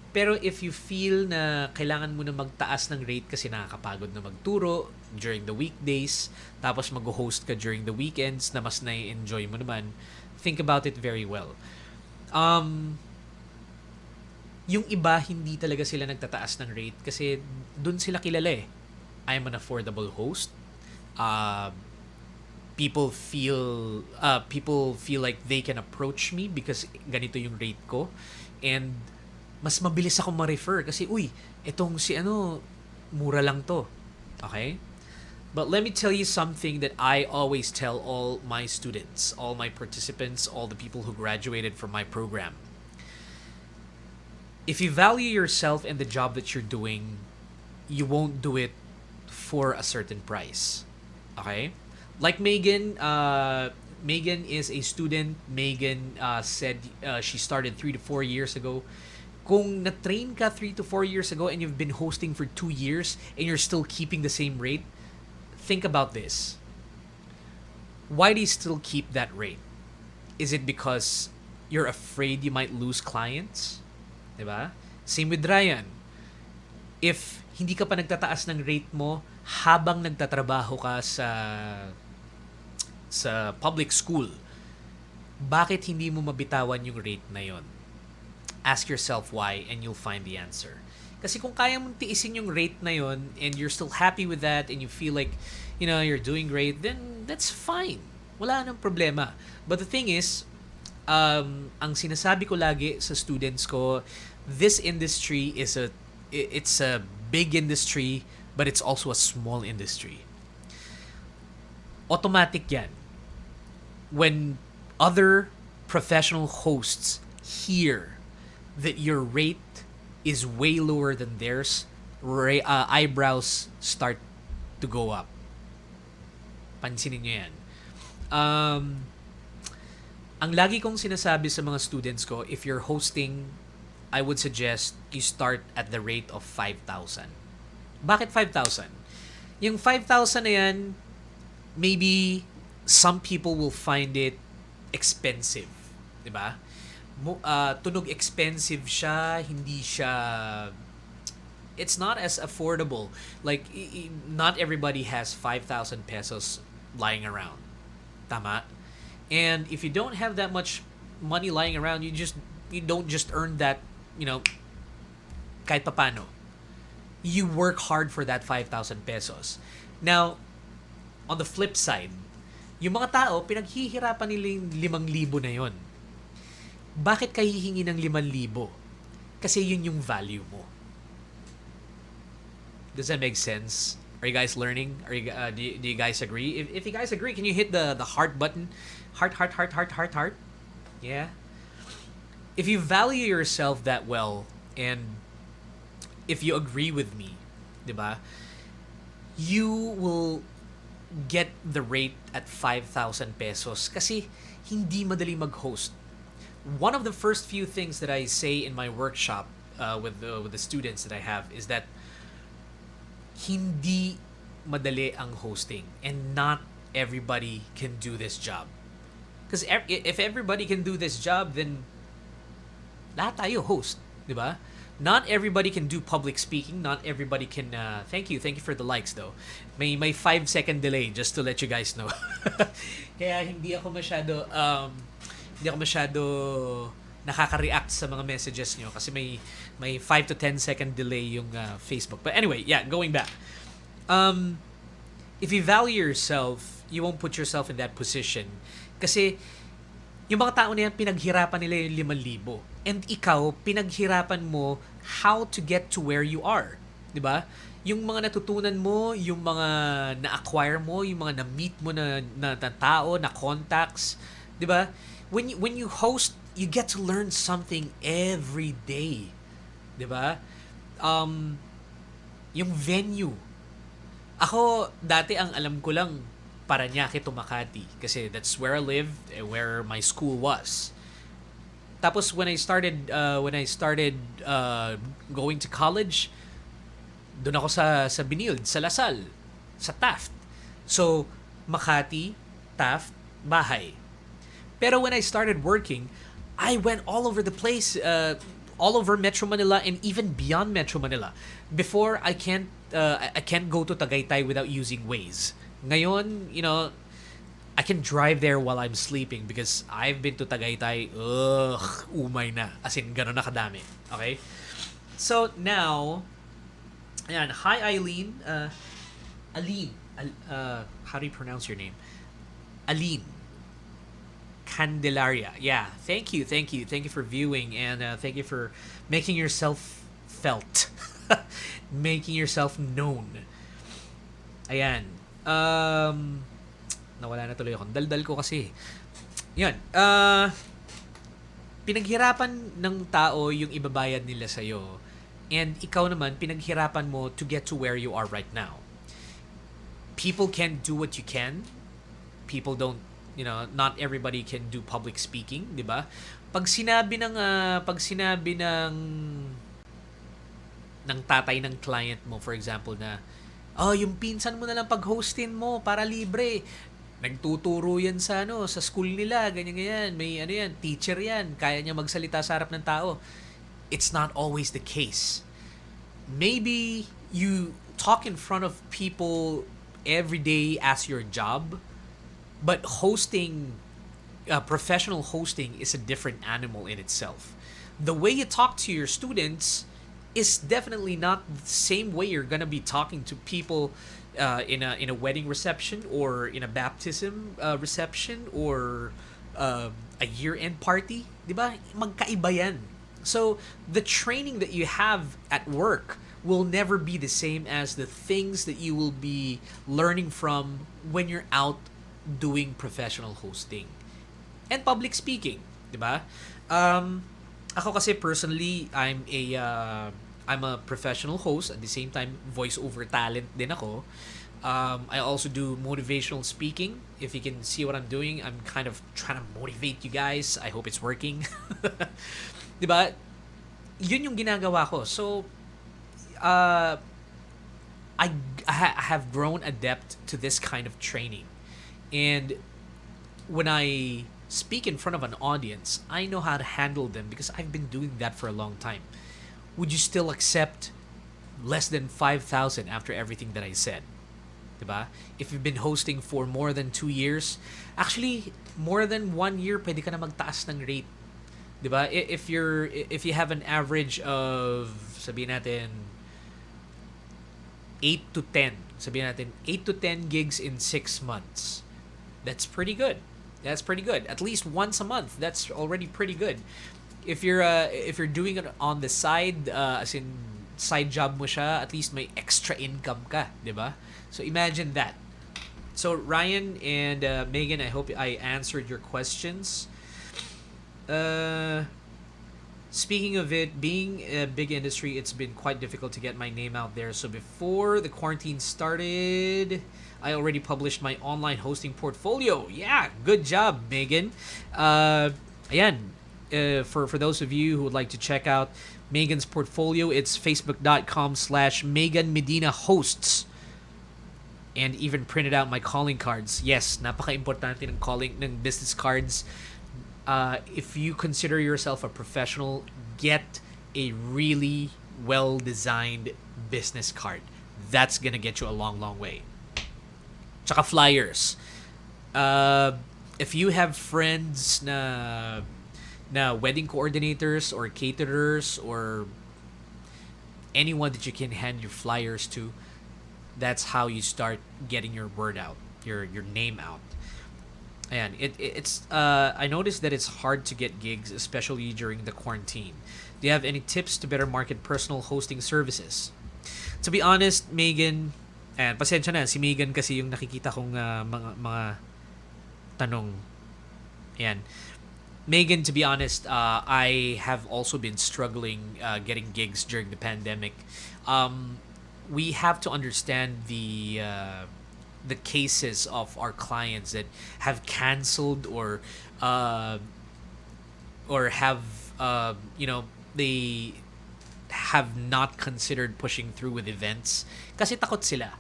K: Pero if you feel na kailangan mo na magtaas ng rate kasi nakakapagod na magturo during the weekdays, tapos mag-host ka during the weekends na mas na-enjoy mo naman, think about it very well. Yung iba, hindi talaga sila nagtataas ng rate kasi dun sila kilala eh. I'm an affordable host. People feel like they can approach me because ganito yung rate ko, and mas mabilis ako ma-refer kasi etong si mura lang to. Okay? But let me tell you something that I always tell all my students, all my participants, all the people who graduated from my program. If you value yourself and the job that you're doing, you won't do it for a certain price. Okay? Like Megan is a student. Megan said she started 3 to 4 years ago. Kung na-train ka 3 to 4 years ago and you've been hosting for 2 years and you're still keeping the same rate, think about this. Why do you still keep that rate? Is it because you're afraid you might lose clients? Diba? Same with Ryan. If hindi ka pa nagtataas ng rate mo habang nagtatrabaho ka sa public school, bakit hindi mo mabitawan yung rate na yon? Ask yourself why and you'll find the answer. Kasi kung kaya mong tiisin yung rate na yon and you're still happy with that and you feel like, you're doing great, then that's fine. Wala nang problema. But the thing is, ang sinasabi ko lagi sa students ko, this industry it's a big industry, but it's also a small industry. Automatic yan. When other professional hosts hear that your rate is way lower than theirs, eyebrows start to go up. Pansinin nyo yan. Ang lagi kong sinasabi sa mga students ko, if you're hosting, I would suggest you start at the rate of 5,000. Bakit 5,000? Yung 5,000 na yan, maybe some people will find it expensive. Diba? Tunog expensive siya, hindi siya... It's not as affordable. Like, not everybody has 5,000 pesos lying around. Tama? And if you don't have that much money lying around, you don't just earn that, kahit papano. You work hard for that 5,000 pesos. Now, on the flip side, yung mga tao, pinaghihirapan nila yung 5,000 na yon. Bakit ka hihingi ng 5,000? Kasi yun yung value mo. Does that make sense? Are you guys learning? Do you guys agree? If you guys agree, can you hit the heart button? Heart. Yeah. If you value yourself that well, and if you agree with me, diba? You will get the rate at 5,000 pesos kasi hindi madali mag-host. One of the first few things that I say in my workshop with the students that I have is that hindi madali ang hosting and not everybody can do this job. Because if everybody can do this job, then lahat tayo host, di ba? Not everybody can do public speaking. Not everybody can. Thank you for the likes though. May 5-second delay just to let you guys know. Kaya hindi ako masyado nakaka-react sa mga messages nyo kasi may 5 to 10 second delay yung Facebook. But anyway, yeah, going back. If you value yourself, you won't put yourself in that position. Kasi yung mga tao na yan, pinaghirapan nila yung 5,000. And ikaw, pinaghirapan mo how to get to where you are. Diba? Yung mga natutunan mo, yung mga na-acquire mo, yung mga na-meet mo na tao, na contacts. Diba? When you host, you get to learn something every day. Diba? Yung venue. Ako, dati ang alam ko lang, Parañaque to Makati. Kasi that's where I lived and where my school was. Tapos when I started going to college, doon ako sa Binild, sa Lasal, sa Taft. So, Makati, Taft, bahay. Pero when I started working, I went all over the place, all over Metro Manila and even beyond Metro Manila. Before, I can't go to Tagaytay without using Waze. Ngayon, I can drive there while I'm sleeping because I've been to Tagaytay. Umay na. As in, gano'n na kadami. Okay? So, now, ayan, hi Eileen. Aline. How do you pronounce your name? Aline. Candelaria. Yeah, thank you for viewing and thank you for making yourself felt. Making yourself known. Ayan. Nawala na tuloy ako. Daldal ko kasi. Yan. Pinaghirapan ng tao yung ibabayad nila sa'yo. And ikaw naman, pinaghirapan mo to get to where you are right now. People can't do what you can. People don't, not everybody can do public speaking, 'di ba? Pag sinabi ng tatay ng client mo, for example, na yung pinsan mo na lang pag-hostin mo para libre. Nagtuturo yan sa school nila, ganyan. May yan, teacher yan, kaya niya magsalita sa harap ng tao. It's not always the case. Maybe you talk in front of people every day as your job, but professional hosting is a different animal in itself. The way you talk to your students is definitely not the same way you're gonna be talking to people in a wedding reception or in a baptism reception or a year-end party, di ba? Magkaiba yan. So the training that you have at work will never be the same as the things that you will be learning from when you're out doing professional hosting and public speaking, di ba? Ako kasi personally, I'm a professional host, at the same time voiceover talent din ako. I also do motivational speaking. If you can see what I'm doing, I'm kind of trying to motivate you guys. I hope it's working. 'Di ba? Yun yung ginagawa ko. So I have grown adept to this kind of training. And when I speak in front of an audience, I know how to handle them because I've been doing that for a long time. Would you still accept less than 5,000 after everything that I said? Diba? If you've been hosting for more than 2 years, actually more than 1 year, pwede ka na magtaas ng rate. Diba? If you have an average of, sabihin natin 8 to 10, sabihin natin 8 to 10 gigs in 6 months. That's pretty good. That's pretty good. At least once a month, that's already pretty good. If you're doing it on the side, as in side job mo siya, at least may extra income ka, 'di ba? So imagine that. So Ryan and Megan, I hope I answered your questions. Speaking of it being a big industry, it's been quite difficult to get my name out there. So before the quarantine started, I already published my online hosting portfolio. Yeah, good job, Megan. Ayan, for those of you who would like to check out Megan's portfolio, it's facebook.com/Megan Medina Hosts. And even printed out my calling cards. Yes, napaka-importante ng business cards. If you consider yourself a professional, get a really well-designed business card. That's gonna get you a long, long way. Tsaka flyers. If you have friends na wedding coordinators or caterers or anyone that you can hand your flyers to, that's how you start getting your word out, your name out. And it's I noticed that it's hard to get gigs, especially during the quarantine. Do you have any tips to better market personal hosting services? To be honest, Megan, and pasensya na, si Megan kasi yung nakikita kong mga tanong. Ayan. Megan, to be honest, I have also been struggling getting gigs during the pandemic. We have to understand the cases of our clients that have canceled or have they have not considered pushing through with events kasi takot sila.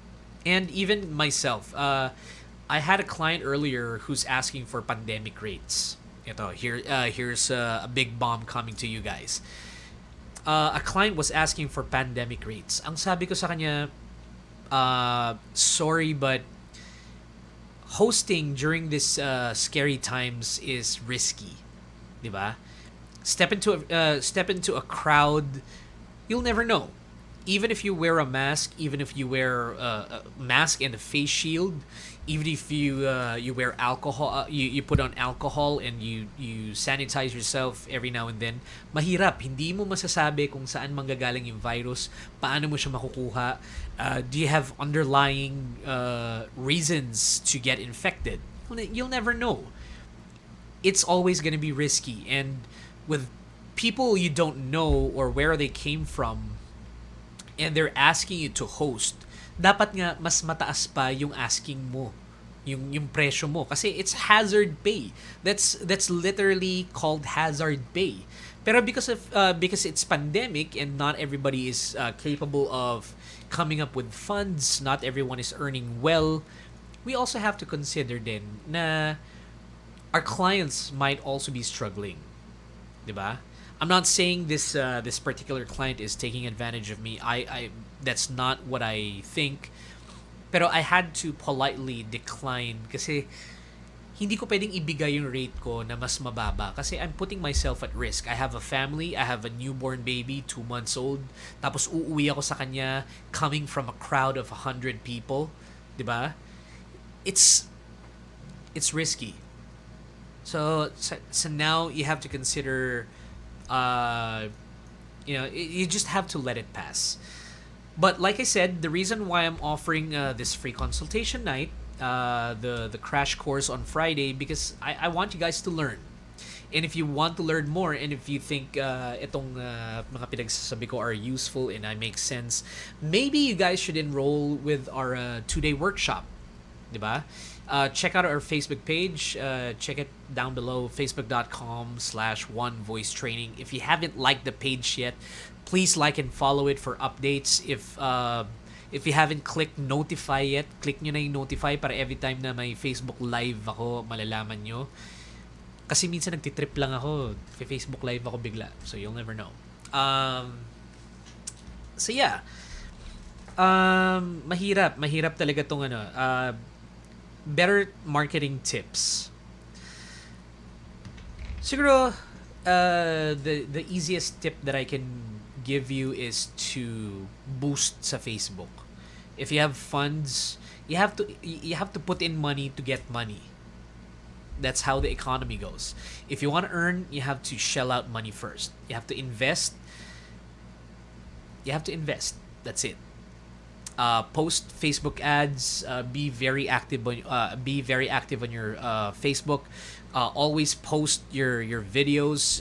K: And even myself, I had a client earlier who's asking for pandemic rates. Here's a big bomb coming to you guys. A client was asking for pandemic rates. Ang sabi ko sa kanya, sorry, but hosting during this scary times is risky, diba? Step into a crowd, you'll never know. Even if you wear a mask, even if you wear a mask and a face shield, even if you wear alcohol, you put on alcohol and you sanitize yourself every now and then, mahirap. Hindi mo masasabi kung saan manggagaling yung virus, paano mo siya makukuha. Do you have underlying reasons to get infected? You'll never know. It's always going to be risky. And with people you don't know or where they came from, and they're asking you to host, dapat nga mas mataas pa yung asking mo. yung presyo mo kasi it's hazard pay. That's literally called hazard pay. Pero because it's pandemic and not everybody is capable of coming up with funds, not everyone is earning well, we also have to consider din na our clients might also be struggling, 'di ba? I'm not saying this particular client is taking advantage of me. I that's not what I think. Pero I had to politely decline kasi hindi ko pwedeng ibigay yung rate ko na mas mababa kasi I'm putting myself at risk. I have a family, I have a newborn baby, 2 months old. Tapos uuwi ako sa kanya coming from a crowd of 100 people, 'di ba? It's risky. So now you have to consider you just have to let it pass. But like I said, the reason why I'm offering this free consultation night, the crash course on Friday, because I want you guys to learn. And if you want to learn more, and if you think itong mga pinagsasabi ko are useful and I make sense, maybe you guys should enroll with our 2-day workshop, diba? Check out our Facebook page. Check it down below, facebook.com/onevoicetraining. If you haven't liked the page yet, please like and follow it for updates. If you haven't clicked notify yet, click nyo na yung notify para every time na may Facebook live ako, malalaman nyo. Kasi minsan nagtitrip lang ako, Facebook live ako bigla. So you'll never know. So yeah. Mahirap talaga tong better marketing tips. Siguro, the easiest tip that I can give you is to boost sa Facebook. If you have funds, you have to put in money to get money. That's how the economy goes. If you want to earn, you have to shell out money first. You have to invest. That's it. Post Facebook ads. Be very active on your Facebook. Always post your videos.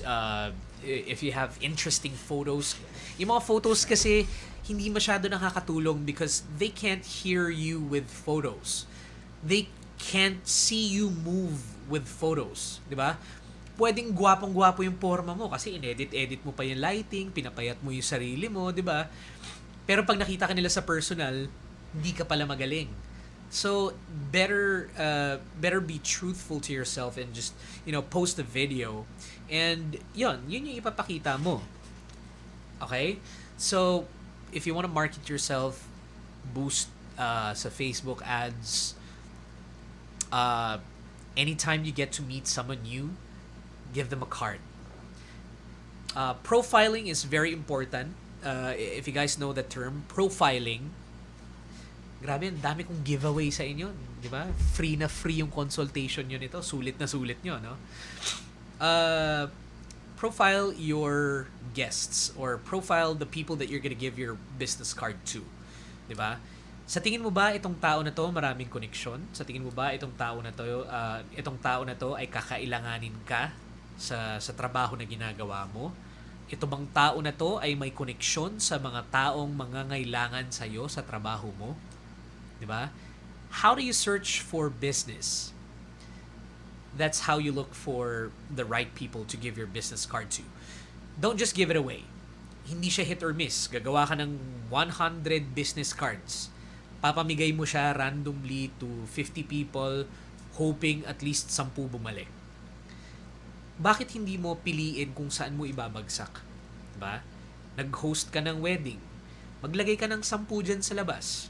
K: If you have interesting photos, yung mga photos kasi hindi masyado nakakatulong because they can't hear you with photos. They can't see you move with photos, di ba? Pwedeng gwapong-gwapo yung forma mo kasi inedit-edit mo pa yung lighting, pinapayat mo yung sarili mo, di ba? Pero pag nakita ka nila sa personal, hindi ka pala magaling. So, better be truthful to yourself and just, post a video. And, yun yung ipapakita mo. Okay? So, if you want to market yourself, boost sa Facebook ads, anytime you get to meet someone new, give them a card. Profiling is very important. If you guys know the term, profiling, grabe, ang dami kong giveaway sa inyo, di ba? Free na free yung consultation nyo nito. Sulit na sulit nyo, no? Profile your guests or profile the people that you're gonna give your business card to. Di ba? Sa tingin mo ba itong tao na to maraming koneksyon? Sa tingin mo ba itong tao na to ay kakailanganin ka sa trabaho na ginagawa mo? Ito bang tao na to ay may koneksyon sa mga taong mangangailangan sa iyo sa trabaho mo? 'Di ba? How do you search for business? That's how you look for the right people to give your business card to. Don't just give it away. Hindi siya hit or miss. Gagawa ka ng 100 business cards. Papamigay mo siya randomly to 50 people hoping at least 10 bumalik. Bakit hindi mo piliin kung saan mo ibabagsak? Diba? Nag-host ka ng wedding. Maglagay ka ng 10 dyan sa labas.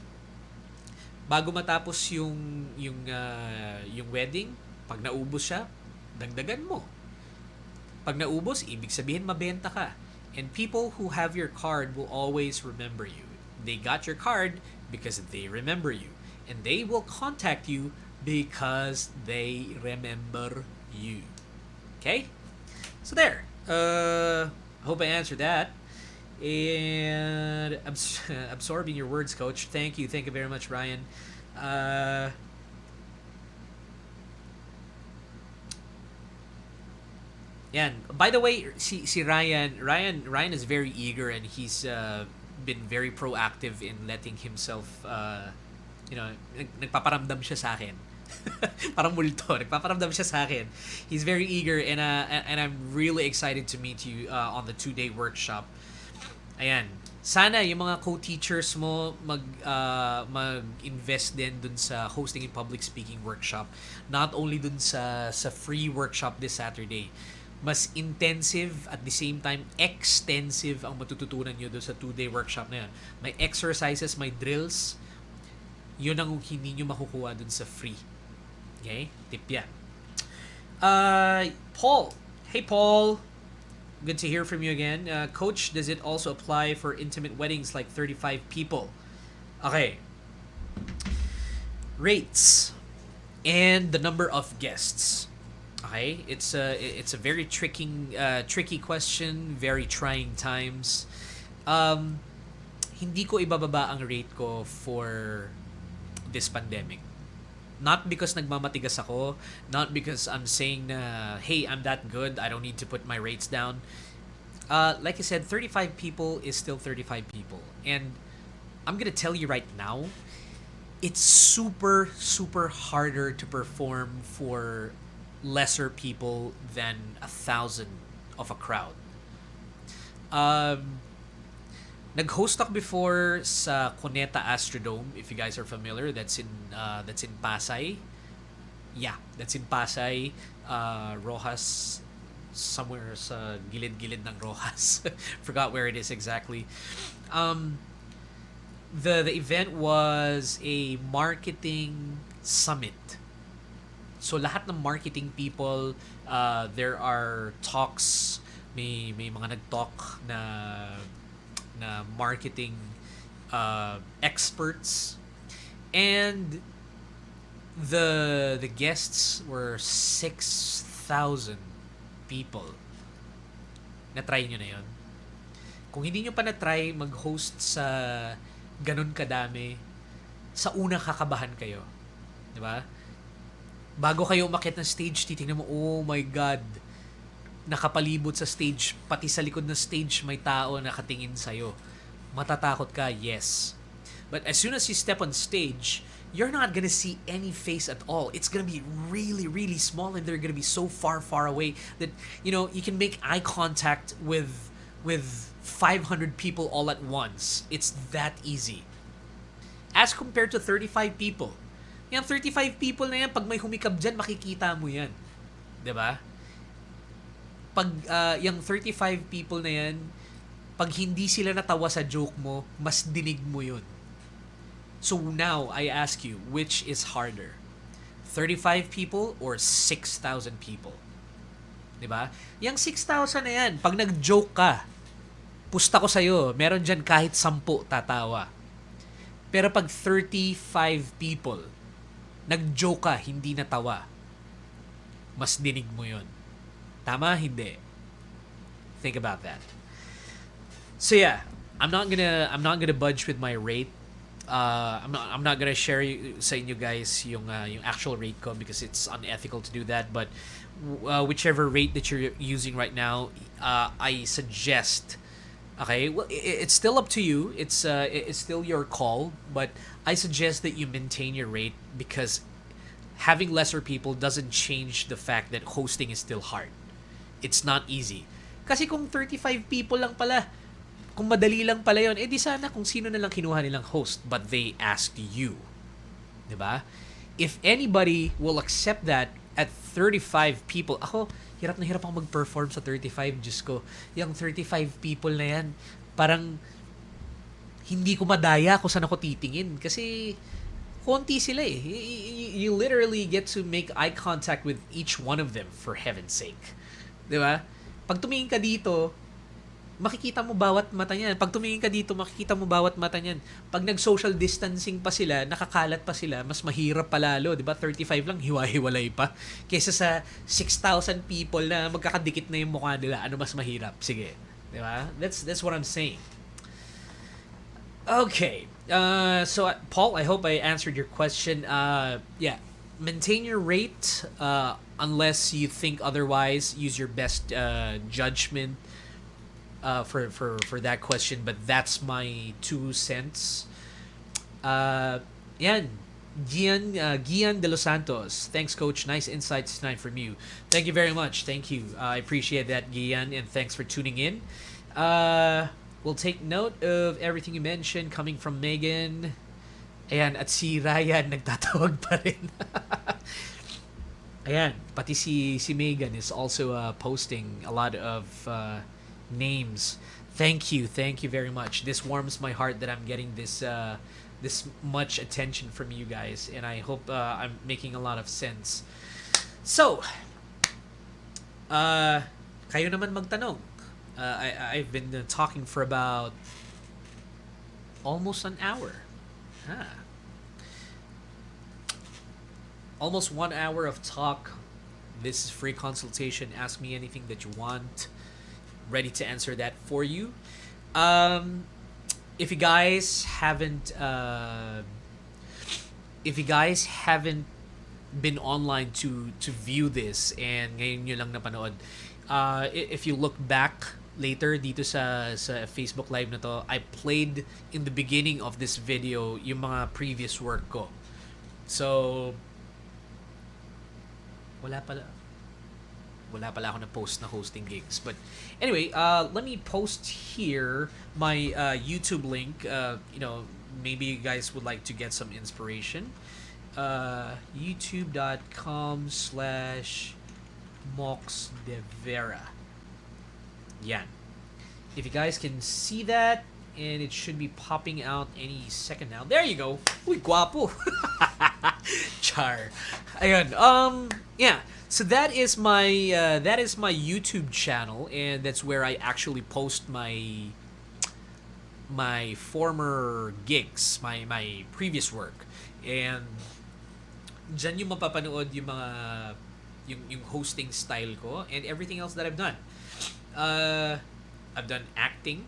K: Bago matapos yung wedding, pag naubos siya, dagdagan mo. Pag naubos, ibig sabihin mabenta ka. And people who have your card will always remember you. They got your card because they remember you. And they will contact you because they remember you. Okay? So there. Hope I answered that. And absorbing your words, Coach. Thank you very much, Ryan. Yan. By the way, si Ryan is very eager and he's been very proactive in letting himself nagpaparamdam siya sa akin. Parang multo. Nagpaparamdam siya sa akin. He's very eager and I'm really excited to meet you on the 2-day workshop. Ayan. Sana yung mga co-teachers mo mag-invest din dun sa hosting and public speaking workshop. Not only dun sa free workshop this Saturday. Mas intensive at the same time extensive ang matututunan nyo dun sa 2-day workshop na yan. May exercises, may drills. Yun ang hindi nyo makukuha dun sa free. Okay? Tip yan. Paul. Hey, Paul. Good to hear from you again. Coach, does it also apply for intimate weddings like 35 people? Okay. Rates and the number of guests. Okay, it's a very tricky question, very trying times. Hindi ko ibababa ang rate ko for this pandemic. Not because nagmamatigas ako, not because I'm saying na, hey, I'm that good, I don't need to put my rates down. Like I said, 35 people is still 35 people. And I'm gonna tell you right now, it's super, super harder to perform for lesser people than 1,000 of a crowd. Nag-host ako before sa Cuneta Astrodome, if you guys are familiar. That's in Pasay. Yeah, that's in Pasay. Rojas, somewhere sa gilid-gilid ng Rojas. Forgot where it is exactly. The event was a marketing summit. So lahat ng marketing people, there are talks, may mga nag-talk na marketing experts, and the guests were 6,000 people. Na-try nyo na yun? Kung hindi nyo pa na-try mag-host sa ganun kadami, sa una kakabahan kayo. Diba? Bago kayo umakyat ng stage, titingnan mo, oh my God, nakapalibot sa stage, pati sa likod ng stage may tao nakatingin sa'yo. Matatakot ka, yes. But as soon as you step on stage, you're not gonna see any face at all. It's gonna be really, really small, and they're gonna be so far, far away that, you know, you can make eye contact with 500 people all at once. It's that easy. As compared to 35 people. Yung 35 people na yan, pag may humikab dyan, makikita mo yan. 'Di ba? Pag yung 35 people na yan, pag hindi sila natawa sa joke mo, mas dinig mo yun. So now, I ask you, which is harder? 35 people or 6,000 people? 'Di ba? Yung 6,000 na yan, pag nag-joke ka, pusta ko sa'yo, meron dyan kahit 10 tatawa. Pero pag 35 people, nag-joke ka, hindi natawa, mas dinig mo yun. Tama? Hindi. Think about that. So yeah, I'm not gonna budge with my rate. I'm not gonna share sa inyo guys yung actual rate ko because it's unethical to do that. But whichever rate that you're using right now, I suggest. Okay, well, it's still up to you. It's still your call, but I suggest that you maintain your rate because having lesser people doesn't change the fact that hosting is still hard. It's not easy. Kasi kung 35 people lang pala, kung madali lang pala yun, di sana kung sino na lang kinuha nilang host, but they asked you. 'Di ba? If anybody will accept that at 35 people, ako, hirap na hirap ako mag-perform sa 35, Diyos ko. Yung 35 people na yan, parang hindi ko madaya kung saan ako titingin. Kasi konti sila eh. You literally get to make eye contact with each one of them, for heaven's sake. Di ba? Pag tumingin ka dito, makikita mo bawat mata niyan. Pag tumingin ka dito, makikita mo bawat mata niyan. Pag nag-social distancing pa sila, nakakalat pa sila, mas mahirap palalo. Di ba? 35 lang, hiwa-hiwalay pa. Kesa sa 6,000 people na magkakadikit na yung mukha nila, ano mas mahirap? Sige. Di ba? That's what I'm saying. Okay. So, Paul, I hope I answered your question. Yeah. Maintain your rate unless you think otherwise. Use your best judgment for that question, but that's my 2 cents. Yan. Gian de los Santos. Thanks, Coach. Nice insights tonight from you. Thank you very much. Thank you. I appreciate that, Gian, and thanks for tuning in. We'll take note of everything you mentioned coming from Megan. Ayan, at si Ryan nagtatawag pa rin. Ayan, pati si Megan is also posting a lot of names. Thank you very much. This warms my heart that I'm getting this much attention from you guys, and I hope I'm making a lot of sense. So, kayo naman magtanong. I've been talking for about almost an hour. Almost 1 hour of talk. This is free consultation. Ask me anything that you want. Ready to answer that for you. If you guys haven't been online to view this and ngayon nyo lang napanood, if you look back later dito sa Facebook Live na to, I played in the beginning of this video yung mga previous work ko. So, wala pala ako na post na hosting gigs. But anyway, let me post here my YouTube link. Maybe you guys would like to get some inspiration. YouTube.com/Moxx de Vera. Yan. If you guys can see that, and it should be popping out any second now. There you go. Uy, guapo. Char. Ayun. Yeah. So that is my YouTube channel, and that's where I actually post my former gigs, my previous work. And dyan yung mapapanood yung mga yung hosting style ko and everything else that I've done. I've done acting.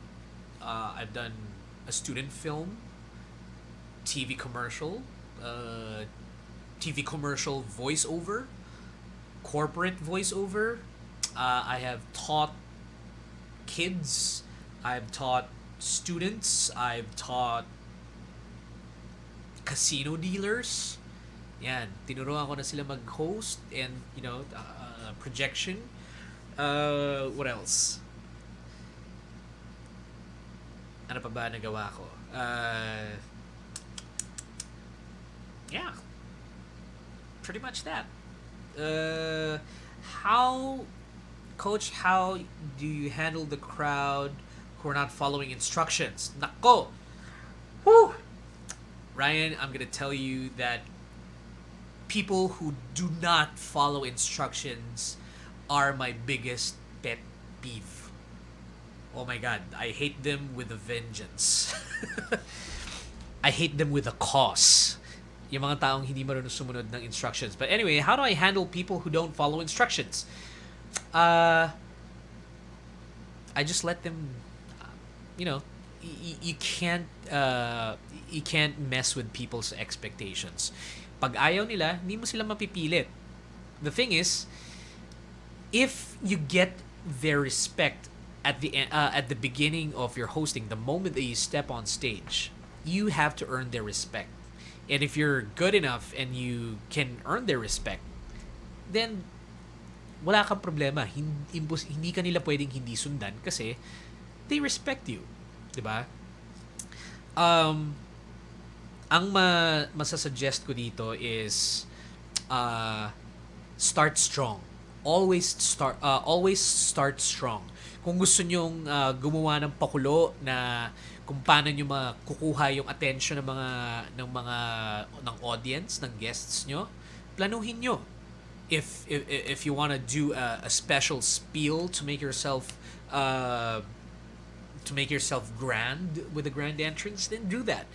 K: I've done a student film, TV commercial voiceover, corporate voiceover. I have taught kids. I've taught students. I've taught casino dealers. Yan, tinuruan ko na sila mag-host and projection. What else? Ano pa ba nagawa ko? Yeah. Pretty much that. How do you handle the crowd who are not following instructions? Nako! Woo! Ryan, I'm gonna tell you that people who do not follow instructions are my biggest pet peeve. Oh my god, I hate them with a vengeance. I hate them with a cause. Yung mga taong hindi marunong sumunod ng instructions. But anyway, how do I handle people who don't follow instructions? I just let them, you can't mess with people's expectations. Pag ayaw nila, hindi mo sila mapipilit. The thing is, if you get their respect at the beginning of your hosting, the moment that you step on stage, you have to earn their respect. And if you're good enough and you can earn their respect, then wala kang problema. Hindi ka nila pwedeng hindi sundan kasi they respect you. Diba? Ang masasuggest ko dito is start strong. Always start strong. Kung gusto nyong gumawa ng pakulo na kung paano nyo makukuha yung attention ng audience, ng guests nyo, planuhin nyo. If you want to do a special spiel to make yourself grand with a grand entrance, then do that.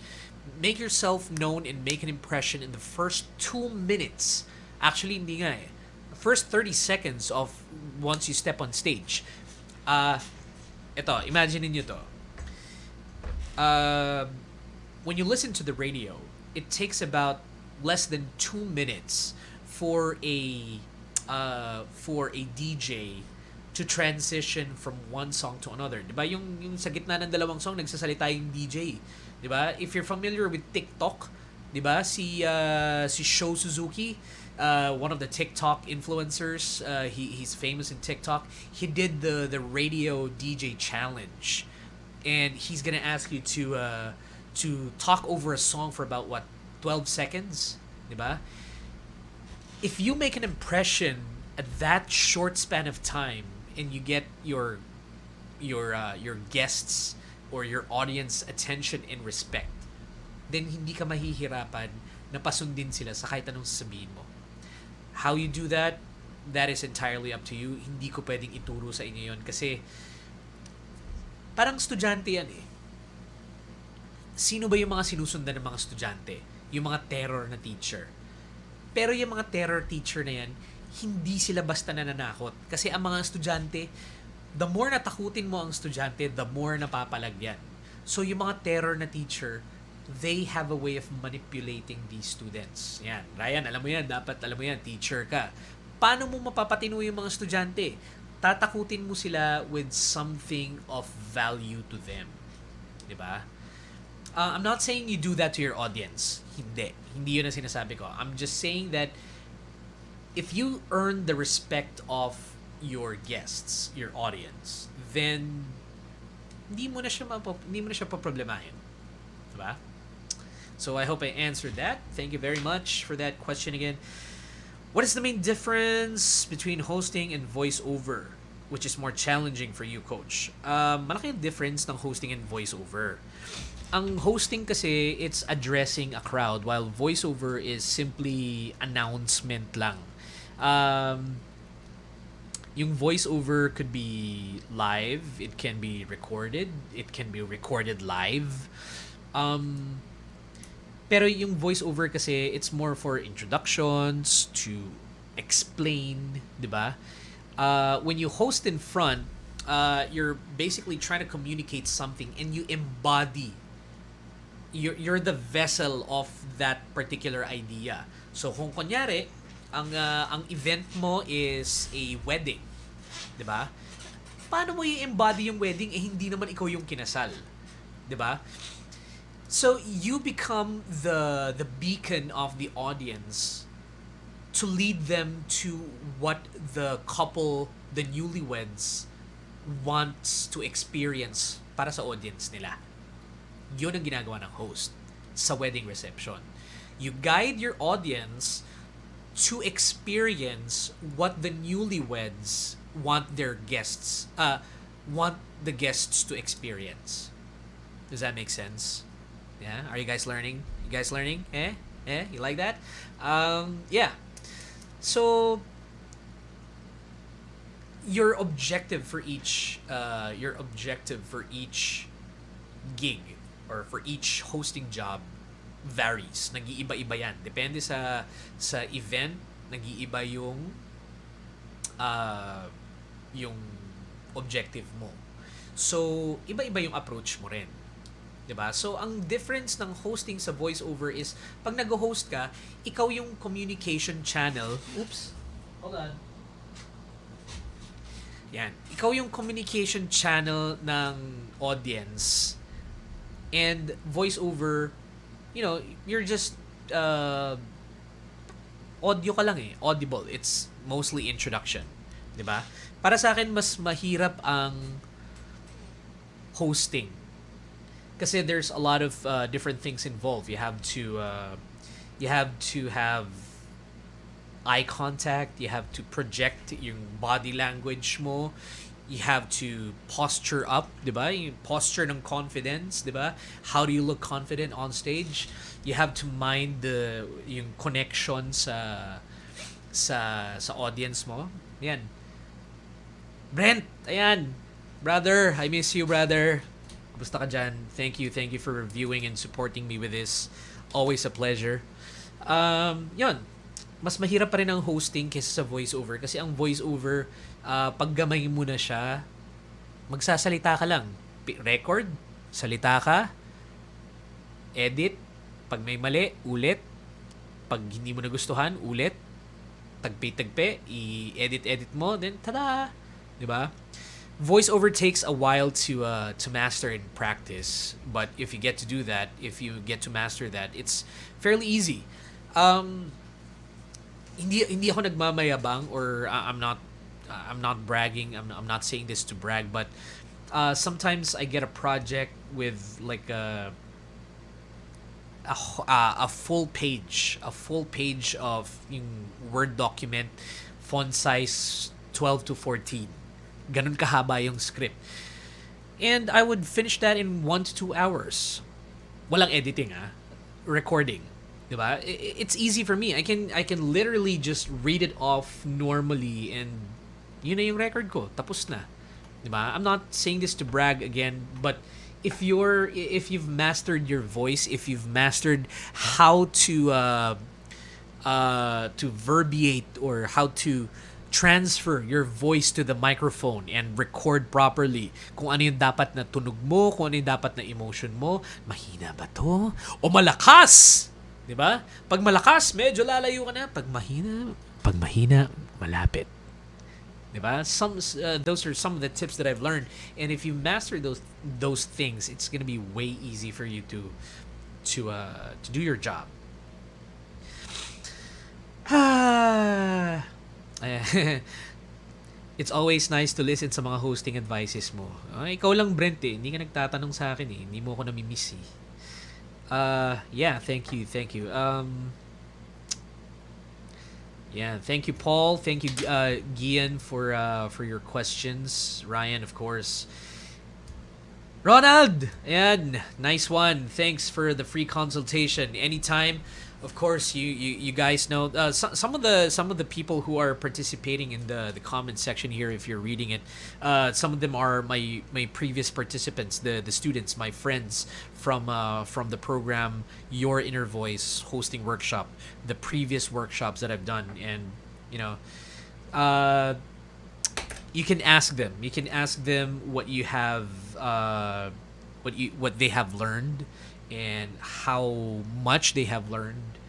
K: Make yourself known and make an impression in the first 2 minutes. Actually, hindi nga eh. First 30 seconds of once you step on stage. Ito, imagine niyo to. When you listen to the radio, it takes about less than 2 minutes for a DJ to transition from one song to another. Diba? Yung sa gitna ng dalawang song, nagsasalita yung DJ. Diba? If you're familiar with TikTok, 'Di ba? Si Sho Suzuki, one of the TikTok influencers, he's famous in TikTok. He did the radio DJ challenge, and he's gonna ask you to talk over a song for about what 12 seconds, 'di ba? If you make an impression at that short span of time and you get your guests or your audience attention and respect, then hindi ka mahihirapan na pasundin sila sa kahit anong sabihin mo. How you do that, that is entirely up to you. Hindi ko pwedeng ituro sa inyo yon kasi parang estudyante yan eh. Sino ba yung mga sinusundan ng mga estudyante? Yung mga terror na teacher. Pero yung mga terror teacher na yan, hindi sila basta nananakot. Kasi ang mga estudyante, the more natakutin mo ang estudyante, the more napapalag yan. So yung mga terror na teacher, they have a way of manipulating these students. Yan. Ryan, alam mo yan. Dapat alam mo yan. Teacher ka. Paano mo mapapatino yung mga estudyante? Tatakutin mo sila with something of value to them. Diba? I'm not saying you do that to your audience. Hindi. Hindi yun ang sinasabi ko. I'm just saying that if you earn the respect of your guests, your audience, then hindi mo na siya paproblemahin. Diba? So I hope I answered that. Thank you very much for that question again. What is the main difference between hosting and voiceover, which is more challenging for you, Coach? Malaki yung difference ng hosting and voiceover. Ang hosting kasi, it's addressing a crowd, while voiceover is simply announcement lang. Yung voiceover could be live, it can be recorded, live. Pero yung voiceover kasi, it's more for introductions, to explain, di ba? When you host in front, you're basically trying to communicate something and you embody. You're the vessel of that particular idea. So kung kunyari, ang event mo is a wedding, 'di ba? Paano mo i-embody yung wedding hindi naman ikaw yung kinasal, 'di ba? So you become the beacon of the audience to lead them to what the couple, the newlyweds, wants to experience para sa audience nila. Yun ang ginagawa ng host sa wedding reception. You guide your audience to experience what the newlyweds want the guests to experience. Does that make sense? Yeah? Are you guys learning? You like that? Yeah. So your objective for each gig or for each hosting job varies. Nag-iiba-iba yan. Depende sa event, nag-iiba yung objective mo. So, iba-iba yung approach mo rin. 'Di ba? So, ang difference ng hosting sa voiceover is pag nag-host ka, ikaw yung communication channel. Oops. Hold on. Yan. Ikaw yung communication channel ng audience. And voiceover, you're just audio ka lang eh. Audible. It's mostly introduction. 'Di ba? Para sa akin, mas mahirap ang hosting. Kasi there's a lot of different things involved. You have to have eye contact. You have to project yung body language mo. You have to posture up, di ba? Yung posture ng confidence, di ba? How do you look confident on stage? You have to mind yung connection sa audience mo. Yan. Brent, ayan. Brother, I miss you, brother. Kumusta ka dyan? Thank you for reviewing and supporting me with this. Always a pleasure. Yun. Mas mahirap pa rin ang hosting kaysa sa voiceover kasi ang voiceover, paggamay mo na siya, magsasalita ka lang. Record, salita ka, edit, pag may mali, ulit, pag hindi mo nagustuhan, ulit, tagpi-tagpi, i-edit mo, then tada! Diba? voiceover takes a while to master and practice, but if you get to do that, if you get to master that, it's fairly easy. Um, hindi ako nagmamayabang, or I'm not bragging. I'm not saying this to brag, but sometimes I get a project with like a full page of yung Word document, font size 12 to 14. Ganun kahaba yung script. And I would finish that in 1 to 2 hours. Walang editing, recording. Diba? It's easy for me. I can literally just read it off normally, and yun na yung record ko. Tapos na. Diba? I'm not saying this to brag again, but if you've mastered your voice, if you've mastered how to verbiate, or how to transfer your voice to the microphone and record properly, kung ano yung dapat na tunog mo, kung ano yung dapat na emotion mo, mahina ba to? O malakas! 'Di ba? Pag malakas, medyo lalayo ka na. Pag mahina, malapit. 'Di ba? Those are some of the tips that I've learned, and if you master those things, it's going to be way easy for you to do your job. It's always nice to listen sa mga hosting advices mo. Ikaw lang, Brent, eh. Hindi ka nagtatanong sa akin, eh. Hindi mo ako namimiss, eh. Yeah, thank you. Yeah, thank you, Paul. Thank you, Gian, for your questions. Ryan, of course. Ronald, ayan, nice one. Thanks for the free consultation. Anytime. Of course, you guys know some of the people who are participating in the comment section here. If you're reading it, some of them are my previous participants, the students, my friends from the program Your Inner Voice hosting workshop, the previous workshops that I've done, and you can ask them. You can ask them what you have, what they have learned, and how much they have learned.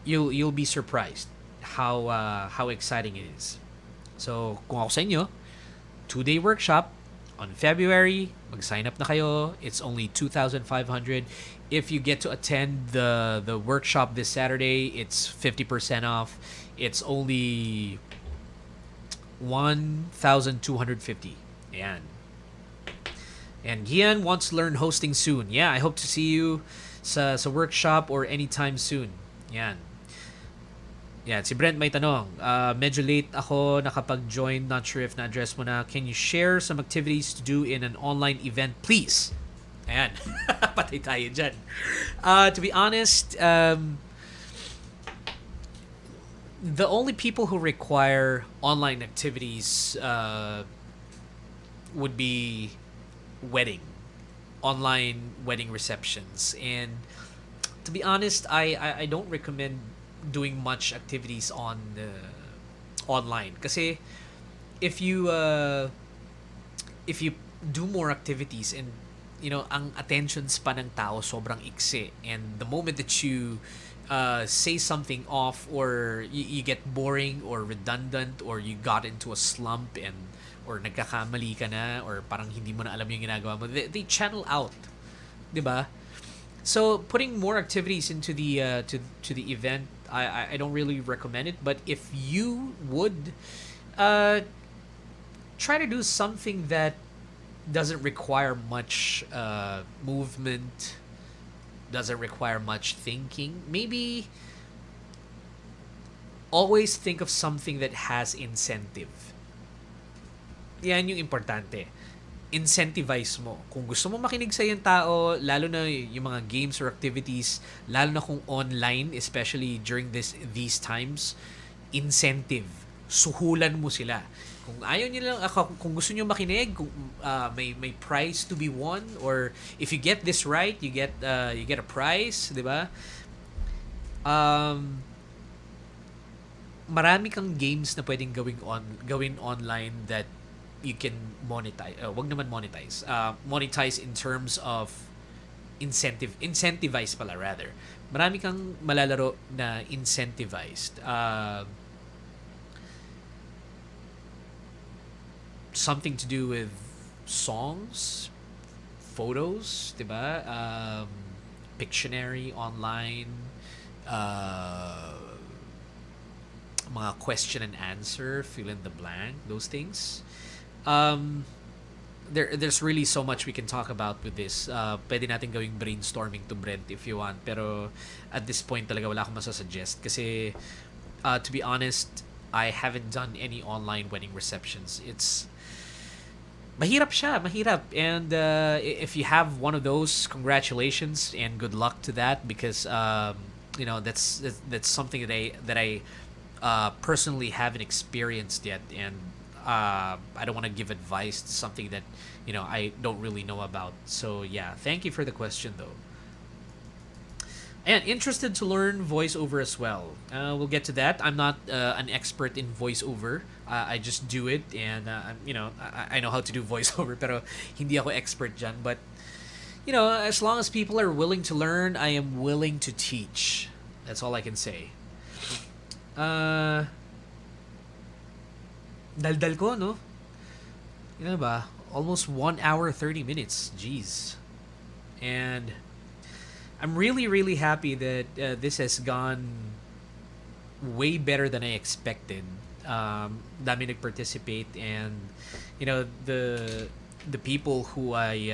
K: You'll be surprised how exciting it is. So kung ako sa inyo, 2-day workshop on February, mag-sign up na kayo. It's only 2,500. If you get to attend the workshop this Saturday, it's 50% off. It's only 1,250. Ayan. And Gian wants to learn hosting soon. Yeah, I hope to see you sa workshop or anytime soon. Yan. Yeah, si Brent may tanong. Medyo late ako nakapag-join. Not sure if na-address mo na. Can you share some activities to do in an online event, please? Ayan. Patay tayo dyan. To be honest, the only people who require online activities would be online wedding receptions. And to be honest, I don't recommend doing much activities on online, kasi if you do more activities, and ang attention span ng tao sobrang iksi, and the moment that you say something off, or you get boring or redundant, or you got into a slump, or nagkakamali ka na, or parang hindi mo na alam yung ginagawa mo, they channel out, 'di ba? So putting more activities into the to the event, I don't really recommend it. But if you would try to do something that doesn't require much movement, doesn't require much thinking, maybe always think of something that has incentive. Yan yung importante. Incentivize mo. Kung gusto mo makinig sa yung tao, lalo na yung mga games or activities, lalo na kung online, especially during these times, incentive. Suhulan mo sila. Kung ayaw niyo lang, kung gusto niyo makinig, kung may prize to be won, or if you get this right, you get a prize, 'di ba? Marami kang games na pwedeng gawin online that you can monetize. Wag naman monetize. Monetize in terms of incentivize pala rather. Marami kang malalaro na incentivized. something to do with songs, photos, diba? Pictionary online, mga question and answer, fill in the blank, those things. There's really so much we can talk about with this. Pwede natin gawing brainstorming to Brent if you want. Pero at this point talaga wala akong masasuggest. Kasi to be honest, I haven't done any online wedding receptions. It's mahirap siya, mahirap. And if you have one of those, congratulations and good luck to that, because that's something that I personally haven't experienced yet, and I don't want to give advice to something that I don't really know about. So yeah, thank you for the question though. And interested to learn voiceover as well. We'll get to that. I'm not an expert in voiceover. I just do it, and I know how to do voiceover, pero hindi ako expert dyan. But as long as people are willing to learn, I am willing to teach. That's all I can say. Daldal ko, no? Ba? Almost 1 hour 30 minutes. Jeez. And I'm really, really happy that this has gone way better than I expected. Dami nag-participate, and the people who I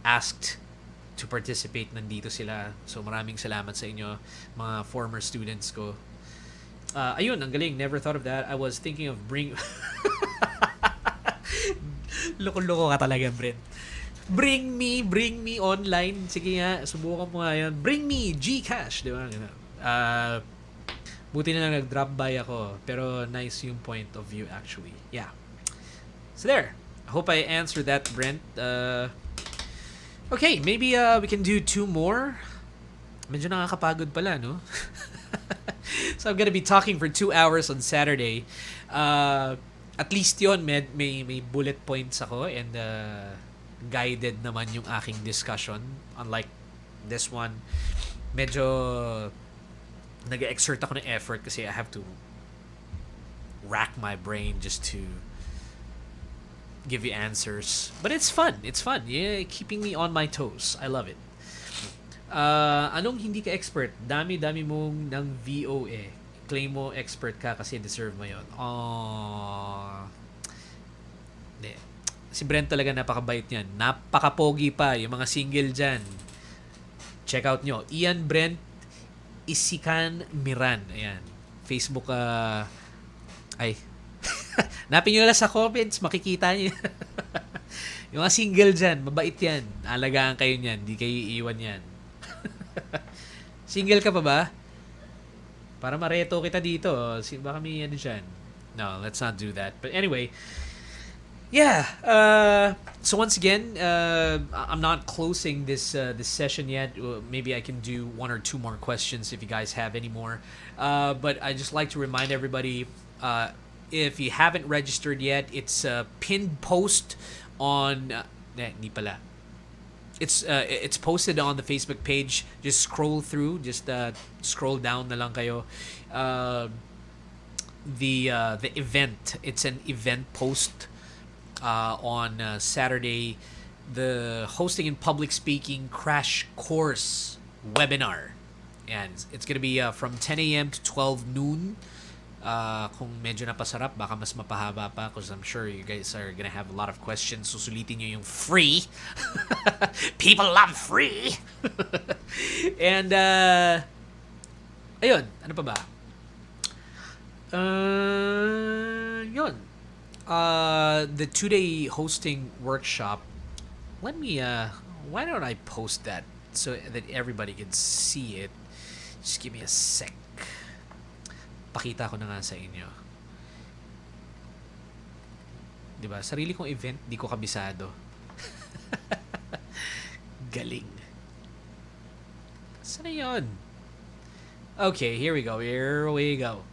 K: asked to participate, nandito sila. So maraming salamat sa inyo, mga former students ko. Ayun, ang galing. Never thought of that. I was thinking of Loko-loko ka talaga, Brent. Bring me online. Sige nga, subukan mo nga yan. Bring me Gcash, di ba? Buti na lang nag-drop by ako. Pero nice yung point of view actually. Yeah. So there. I hope I answered that, Brent. Okay, maybe we can do 2 more. Medyo nakakapagod pala, no? So I'm gonna be talking for 2 hours on Saturday. At least yon, may bullet points ako, and guided naman yung aking discussion. Unlike this one, medyo nag-exert ako ng effort kasi I have to rack my brain just to give you answers. But it's fun. It's fun. Yeah, keeping me on my toes. I love it. Anong hindi ka expert? Dami-dami mong ng VOA. Claim mo expert ka kasi deserve mo yun. Hindi. Si Brent talaga napakabait niyan. Napakapogi pa. Yung mga single dyan. Check out nyo. Ian Brent Isikan Miran. Ayan. Facebook, ay. Napin nyo lang sa comments. Makikita nyo. Yung mga single dyan. Mabait yan. Alagaan kayo niyan. Di kayo iiwan yan. Single ka pa ba? Para mareto kita dito. Baka may ano dyan. No, let's not do that. But anyway, yeah. So once again, I'm not closing this session yet. Maybe I can do 1 or 2 more questions if you guys have any more. But I just like to remind everybody, if you haven't registered yet, it's a pinned post on. Hindi pala. It's posted on the Facebook page. Just scroll through. Just scroll down na lang kayo. The event. It's an event post on Saturday. The hosting and public speaking crash course webinar, and it's gonna be from 10 a.m. to 12 noon. Kung medyo napasarap, baka mas mapahaba pa, because I'm sure you guys are gonna have a lot of questions. Susulitin nyo yung free. People love free. And ayun, ano pa ba? Yun. The 2-day hosting workshop. Let me why don't I post that so that everybody can see it? Just give me a sec. Pakita ko na nga sa inyo. Diba? Sarili kong event, di ko kabisado. Galing. Saan na yun? Okay, here we go. Here we go.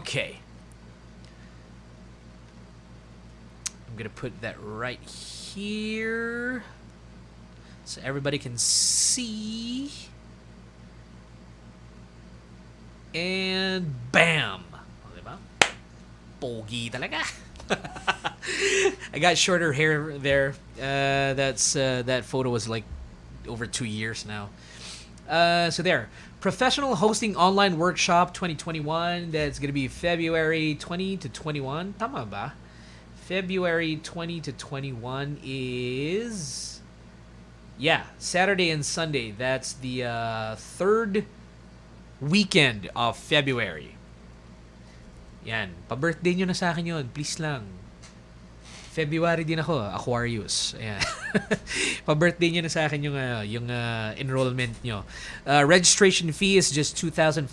K: Okay. I'm gonna put that right here so everybody can see. And bam! O, diba? pogi talaga. I got shorter hair there. That photo was like over 2 years now. So there, professional hosting online workshop 2021. That's gonna be February 20 to 21. Tama ba? February 20 to 21 is Saturday and Sunday. That's the third weekend of February. Yan, pa-birthday nyo na sa akin yun, please lang. February din ako, Aquarius. Ayan. Pa-birthday nyo na sa akin yung enrollment nyo. Registration fee is just 2,500.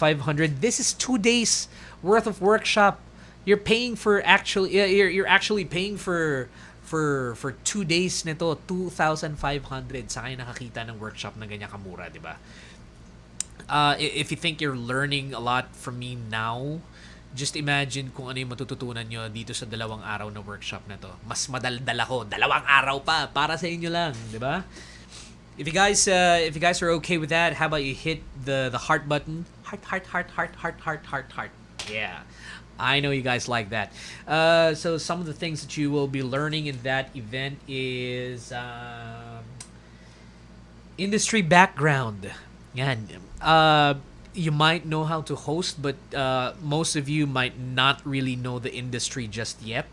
K: This is 2 days worth of workshop. You're paying for you're actually paying for 2 days nito, 2,500. Sa kayo nakakita ng workshop na ganyan kamura, di ba? If you think you're learning a lot from me now, just imagine kung ano yung matututunan nyo dito sa 2 araw na workshop na to. Mas madaldal ako. 2 araw pa para sa inyo lang, di ba? If you guys are okay with that, how about you hit the heart button? Heart. Yeah. I know you guys like that. So some of the things that you will be learning in that event is industry background. Yan. You might know how to host, but most of you might not really know the industry just yet.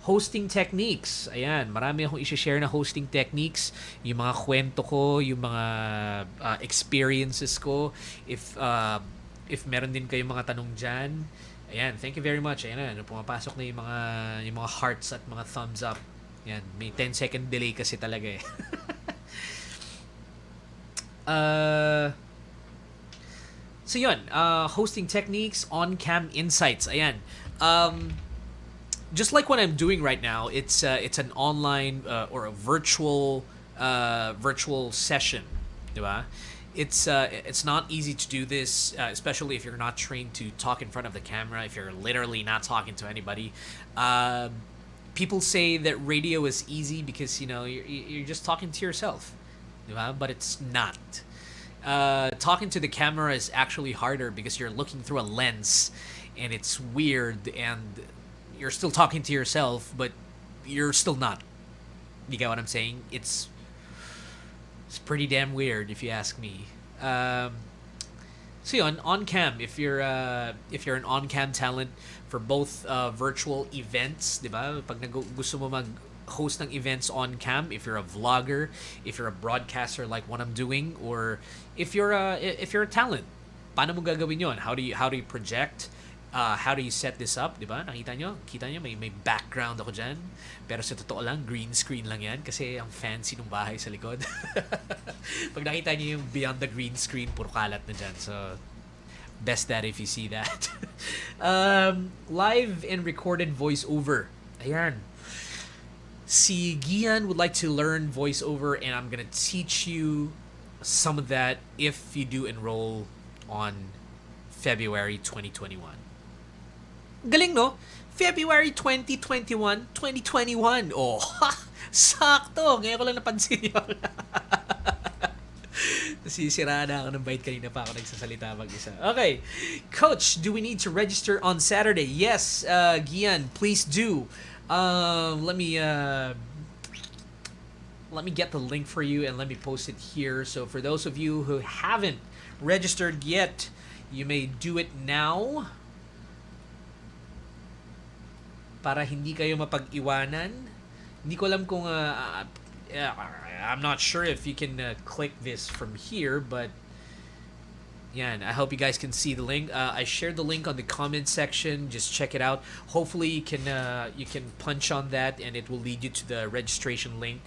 K: Hosting techniques. Ayan, marami akong i-share na hosting techniques. Yung mga kwento ko, yung mga experiences ko. If meron din kayong mga tanong dyan, ayan, thank you very much. Ayan na, pumapasok na yung mga hearts at mga thumbs up. Ayan, may 10-second delay kasi talaga eh. So yun, hosting techniques, on-cam insights. Ayan. Just like what I'm doing right now, it's an online or a virtual session, diba? It's not easy to do this, especially if you're not trained to talk in front of the camera. If you're literally not talking to anybody, people say that radio is easy because you're just talking to yourself. But it's not. Talking to the camera is actually harder because you're looking through a lens and it's weird and you're still talking to yourself, but you're still not. You get what I'm saying? It's pretty damn weird if you ask me. So yun, on-cam, if you're an on-cam talent for both virtual events, diba? Pag gusto mo host ng events on cam, if you're a vlogger, if you're a broadcaster like what I'm doing, or if you're a talent, paano mo gagawin yon? How do you project? How do you set this up, 'di ba? Kita nyo may background ako diyan. Pero sa totoo lang, green screen lang 'yan kasi ang fancy ng bahay sa likod. Pag nakita niyo yung beyond the green screen, puro kalat na diyan. So best that if you see that. Live and recorded voiceover. Ayan. Si Gian would like to learn voiceover, and I'm gonna teach you some of that if you do enroll on February 2021. Galing, no? February 2021, 2021. Oh, ha! Sakto! Ngayon ko lang napansin yun. Nasisira na ako ng bite kanina pa ako nagsasalita mag-isa. Okay. Coach, do we need to register on Saturday? Yes, Gian, please do. Let me get the link for you and let me post it here. So for those of you who haven't registered yet, you may do it now. Para hindi kayo mapag-iwanan. Hindi ko alam kung I'm not sure if you can click this from here, but yeah, I hope you guys can see the link. I shared the link on the comment section. Just check it out. Hopefully you can punch on that and it will lead you to the registration link.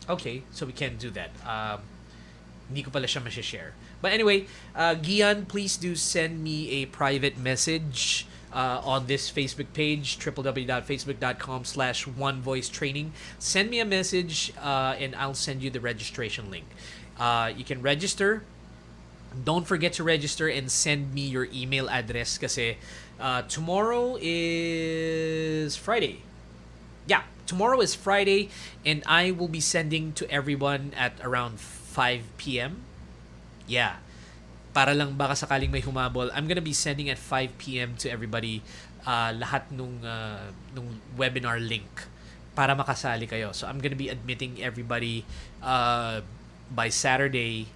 K: Okay, so we can't do that. Hindi ko pala siya ma-share. But anyway, Gian, please do send me a private message on this Facebook page, www.facebook.com/onevoicetraining. Send me a message and I'll send you the registration link. You can register. Don't forget to register and send me your email address kasi tomorrow is Friday. tomorrow is Friday, and I will be sending to everyone at around 5 p.m. Yeah. Para lang baka sakaling may humabol, I'm gonna be sending at 5 p.m. to everybody lahat nung webinar link para makasali kayo. So I'm gonna be admitting everybody by Saturday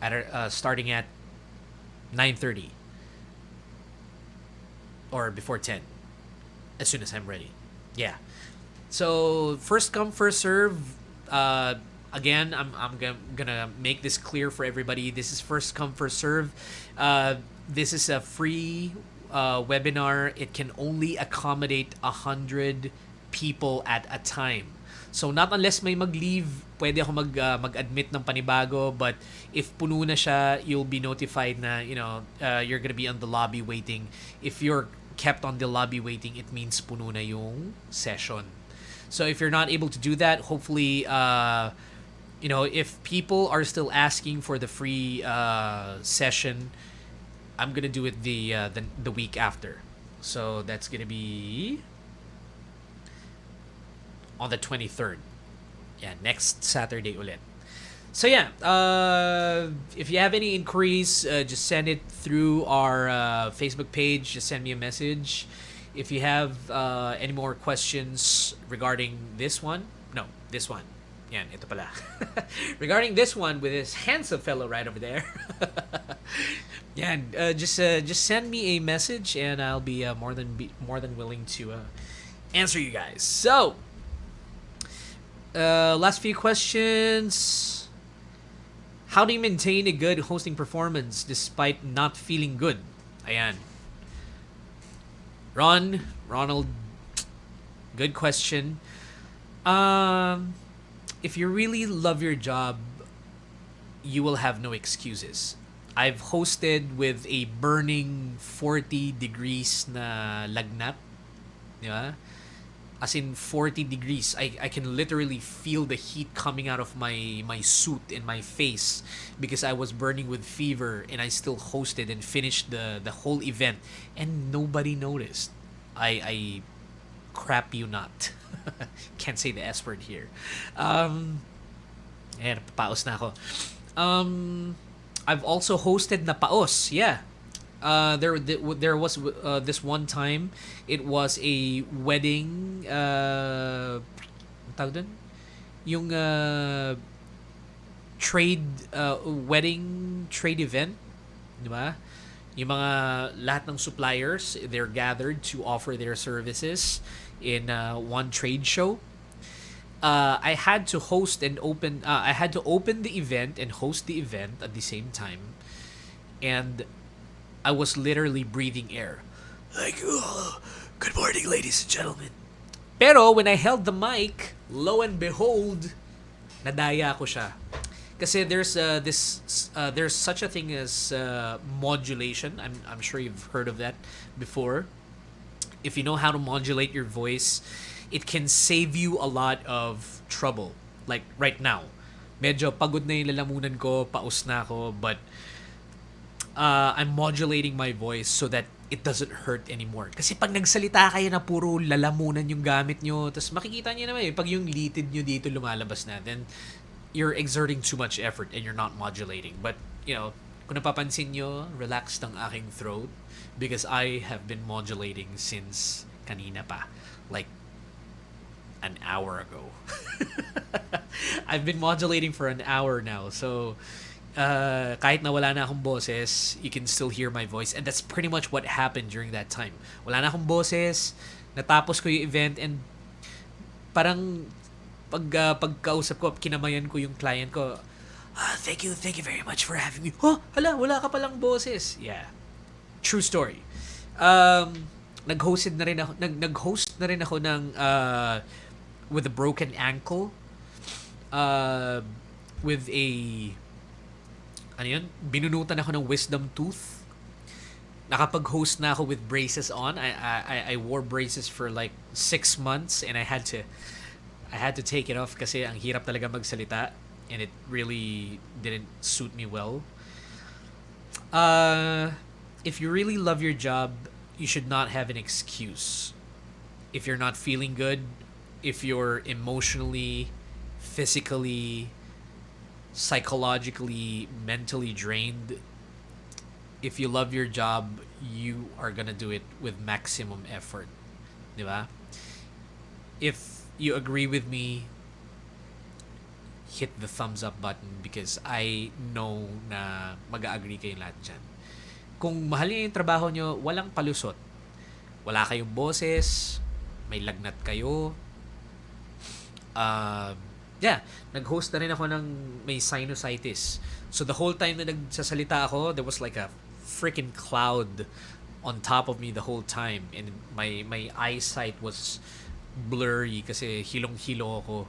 K: at starting at 9:30 or before 10 as soon as I'm ready. Yeah. So first come first serve. Again, I'm gonna make this clear for everybody. This is first come first serve. This is a free webinar. It can only accommodate 100 people at a time. So not unless may mag-leave, pwede ako mag-admit ng panibago. But if puno na siya, you'll be notified na you're gonna be on the lobby waiting. If you're kept on the lobby waiting, it means puno na yung session. So if you're not able to do that, hopefully, if people are still asking for the free session, I'm gonna do it the week after. So that's gonna be on the 23rd. Yeah, next Saturday ulit. So yeah, if you have any inquiries, just send it through our Facebook page. Just send me a message. If you have any more questions regarding this one, yan, ito pala. Regarding this one with this handsome fellow right over there, yan, just send me a message and I'll be more than willing to answer you guys. So, last few questions. How do you maintain a good hosting performance despite not feeling good? Ayan. Ronald, good question. If you really love your job, you will have no excuses. I've hosted with a burning 40 degrees na lagnat. Di ba? As in 40 degrees. I can literally feel the heat coming out of my suit in my face because I was burning with fever, and I still hosted and finished the whole event and nobody noticed. I crap you not. Can't say the S word here. Ayan, papaos na ako. I've also hosted na paos. Yeah. There was this one time, it was a wedding tawag dun? Yung wedding trade event, di ba? Yung mga lahat ng suppliers, they're gathered to offer their services in one trade show. I had to open the event and host the event at the same time, and I was literally breathing air. Like, oh, good morning, ladies and gentlemen. Pero when I held the mic, lo and behold, nadaya ko siya. Kasi there's such a thing as modulation. I'm sure you've heard of that before. If you know how to modulate your voice, it can save you a lot of trouble. Like right now, medyo pagod na yung lalamunan ko, paus na ako, but I'm modulating my voice so that it doesn't hurt anymore. Kasi pag nagsalita kayo na puro lalamunan yung gamit nyo, tapos makikita nyo naman pag yung litid nyo dito lumalabas na, then you're exerting too much effort and you're not modulating. But, kung napapansin nyo, relaxed ang aking throat because I have been modulating since kanina pa. Like, an hour ago. I've been modulating for an hour now. So, kahit na wala na akong boses, you can still hear my voice. And that's pretty much what happened during that time. Wala na akong boses, natapos ko yung event, and parang pagkausap ko, kinamayan ko yung client ko, thank you very much for having me. Hala, wala ka palang boses. Yeah. True story. Nag-host na rin ako ng with a broken ankle, with a binunutan ako ng wisdom tooth. Nakapag-host na ako with braces on. I wore braces for like 6 months, and I had to take it off kasi ang hirap talaga magsalita, and it really didn't suit me well. If you really love your job, you should not have an excuse. If you're not feeling good, if you're emotionally, physically, psychologically, mentally drained, if you love your job, you are gonna do it with maximum effort. Di ba? If you agree with me, hit the thumbs up button because I know na mag-agree kayong lahat dyan. Kung mahal niyo yung trabaho nyo, walang palusot. Wala kayong boses, may lagnat kayo. Yeah, nag-host na rin ako ng may sinusitis. So the whole time na nagsasalita ako, there was like a freaking cloud on top of me the whole time. And my eyesight was blurry kasi hilong-hilo ako.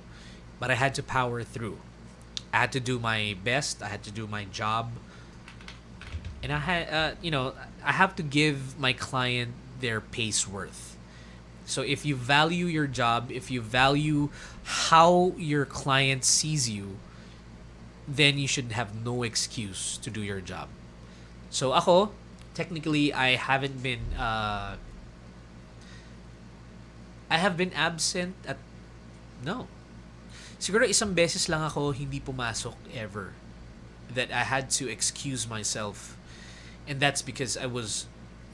K: But I had to power through. I had to do my best. I had to do my job. And I had, I have to give my client their pay's worth. So if you value your job, if you value how your client sees you, then you should have no excuse to do your job. So ako, technically, I haven't been, I have been absent at, no. Siguro isang beses lang ako hindi pumasok ever. That I had to excuse myself. And that's because I was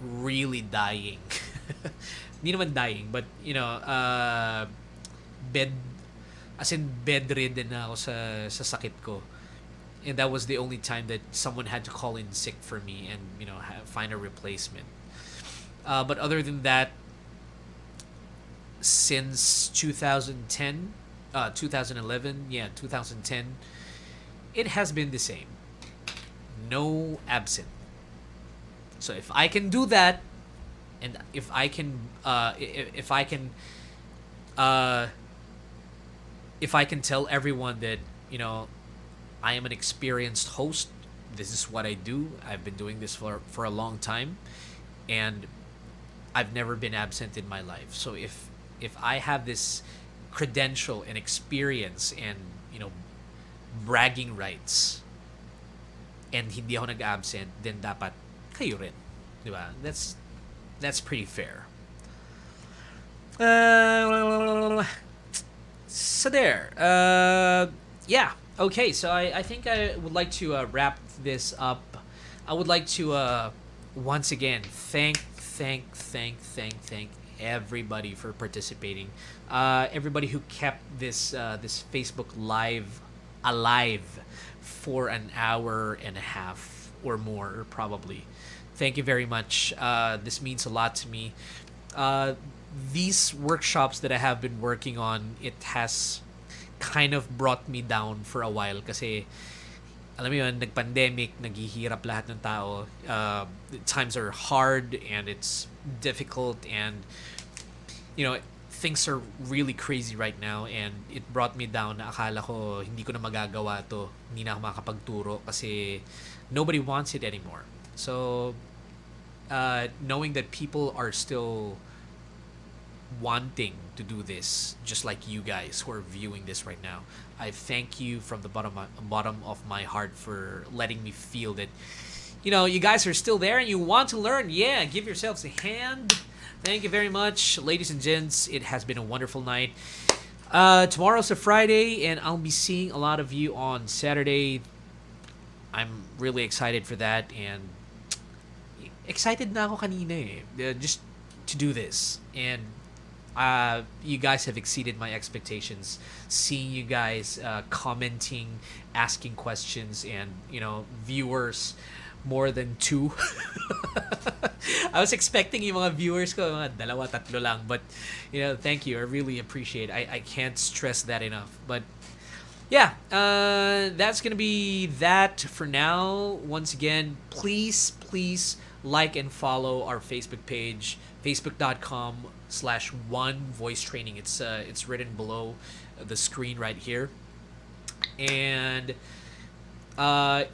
K: really dying. Hindi naman dying, but, bedridden na ako sa sakit ko. And that was the only time that someone had to call in sick for me and, find a replacement. But other than that, since 2010, 2011, 2010, it has been the same. No absent. So if I can do that, and if I can tell everyone that I am an experienced host, this is what I do. I've been doing this for a long time, and I've never been absent in my life. So if I have this credential and experience and bragging rights, and hindi ako nag-absent, then dapat kayo rin, di ba? That's pretty fair. So there. Yeah. Okay. So I think I would like to wrap this up. I would like to once again thank everybody for participating. Everybody who kept this Facebook Live alive for an hour and a half or more, probably. Thank you very much. This means a lot to me. These workshops that I have been working on, it has kind of brought me down for a while kasi alam mo yun, nag-pandemic, naghihirap lahat ng tao. Times are hard and it's difficult and things are really crazy right now, and it brought me down na akala ko hindi ko na magagawa to, hindi na ako makakapagturo kasi nobody wants it anymore. So knowing that people are still wanting to do this, just like you guys who are viewing this right now, I thank you from the bottom of my heart for letting me feel that you guys are still there and you want to learn. Yeah, give yourselves a hand. Thank you very much, ladies and gents. It has been a wonderful night. Tomorrow's a Friday, and I'll be seeing a lot of you on Saturday. I'm really excited for that, and excited na ako kanina just to do this. And you guys have exceeded my expectations. Seeing you guys commenting, asking questions, and viewers more than 2. I was expecting yung mga viewers ko mga 2, 3 lang, but thank you. I really appreciate it. I can't stress that enough. But yeah, that's gonna be that for now. Once again, please like and follow our Facebook page, facebook.com/onevoicetraining. It's written below the screen right here. And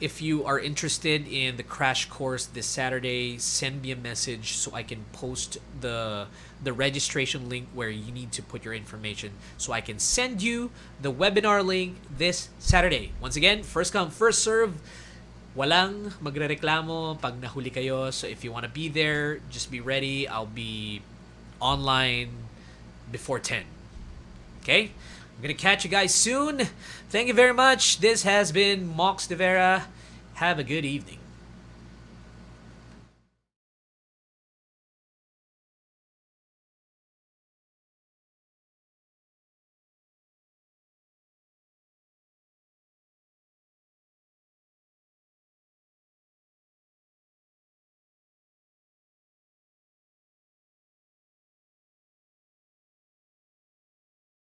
K: if you are interested in the crash course this Saturday, send me a message so I can post the registration link where you need to put your information so I can send you the webinar link this Saturday. Once again, first come, first serve. Walang magrereklamo pag nahuli kayo. So if you want to be there, just be ready. I'll be online before 10. Okay? I'm gonna catch you guys soon. Thank you very much. This has been Moxx de Vera. Have a good evening.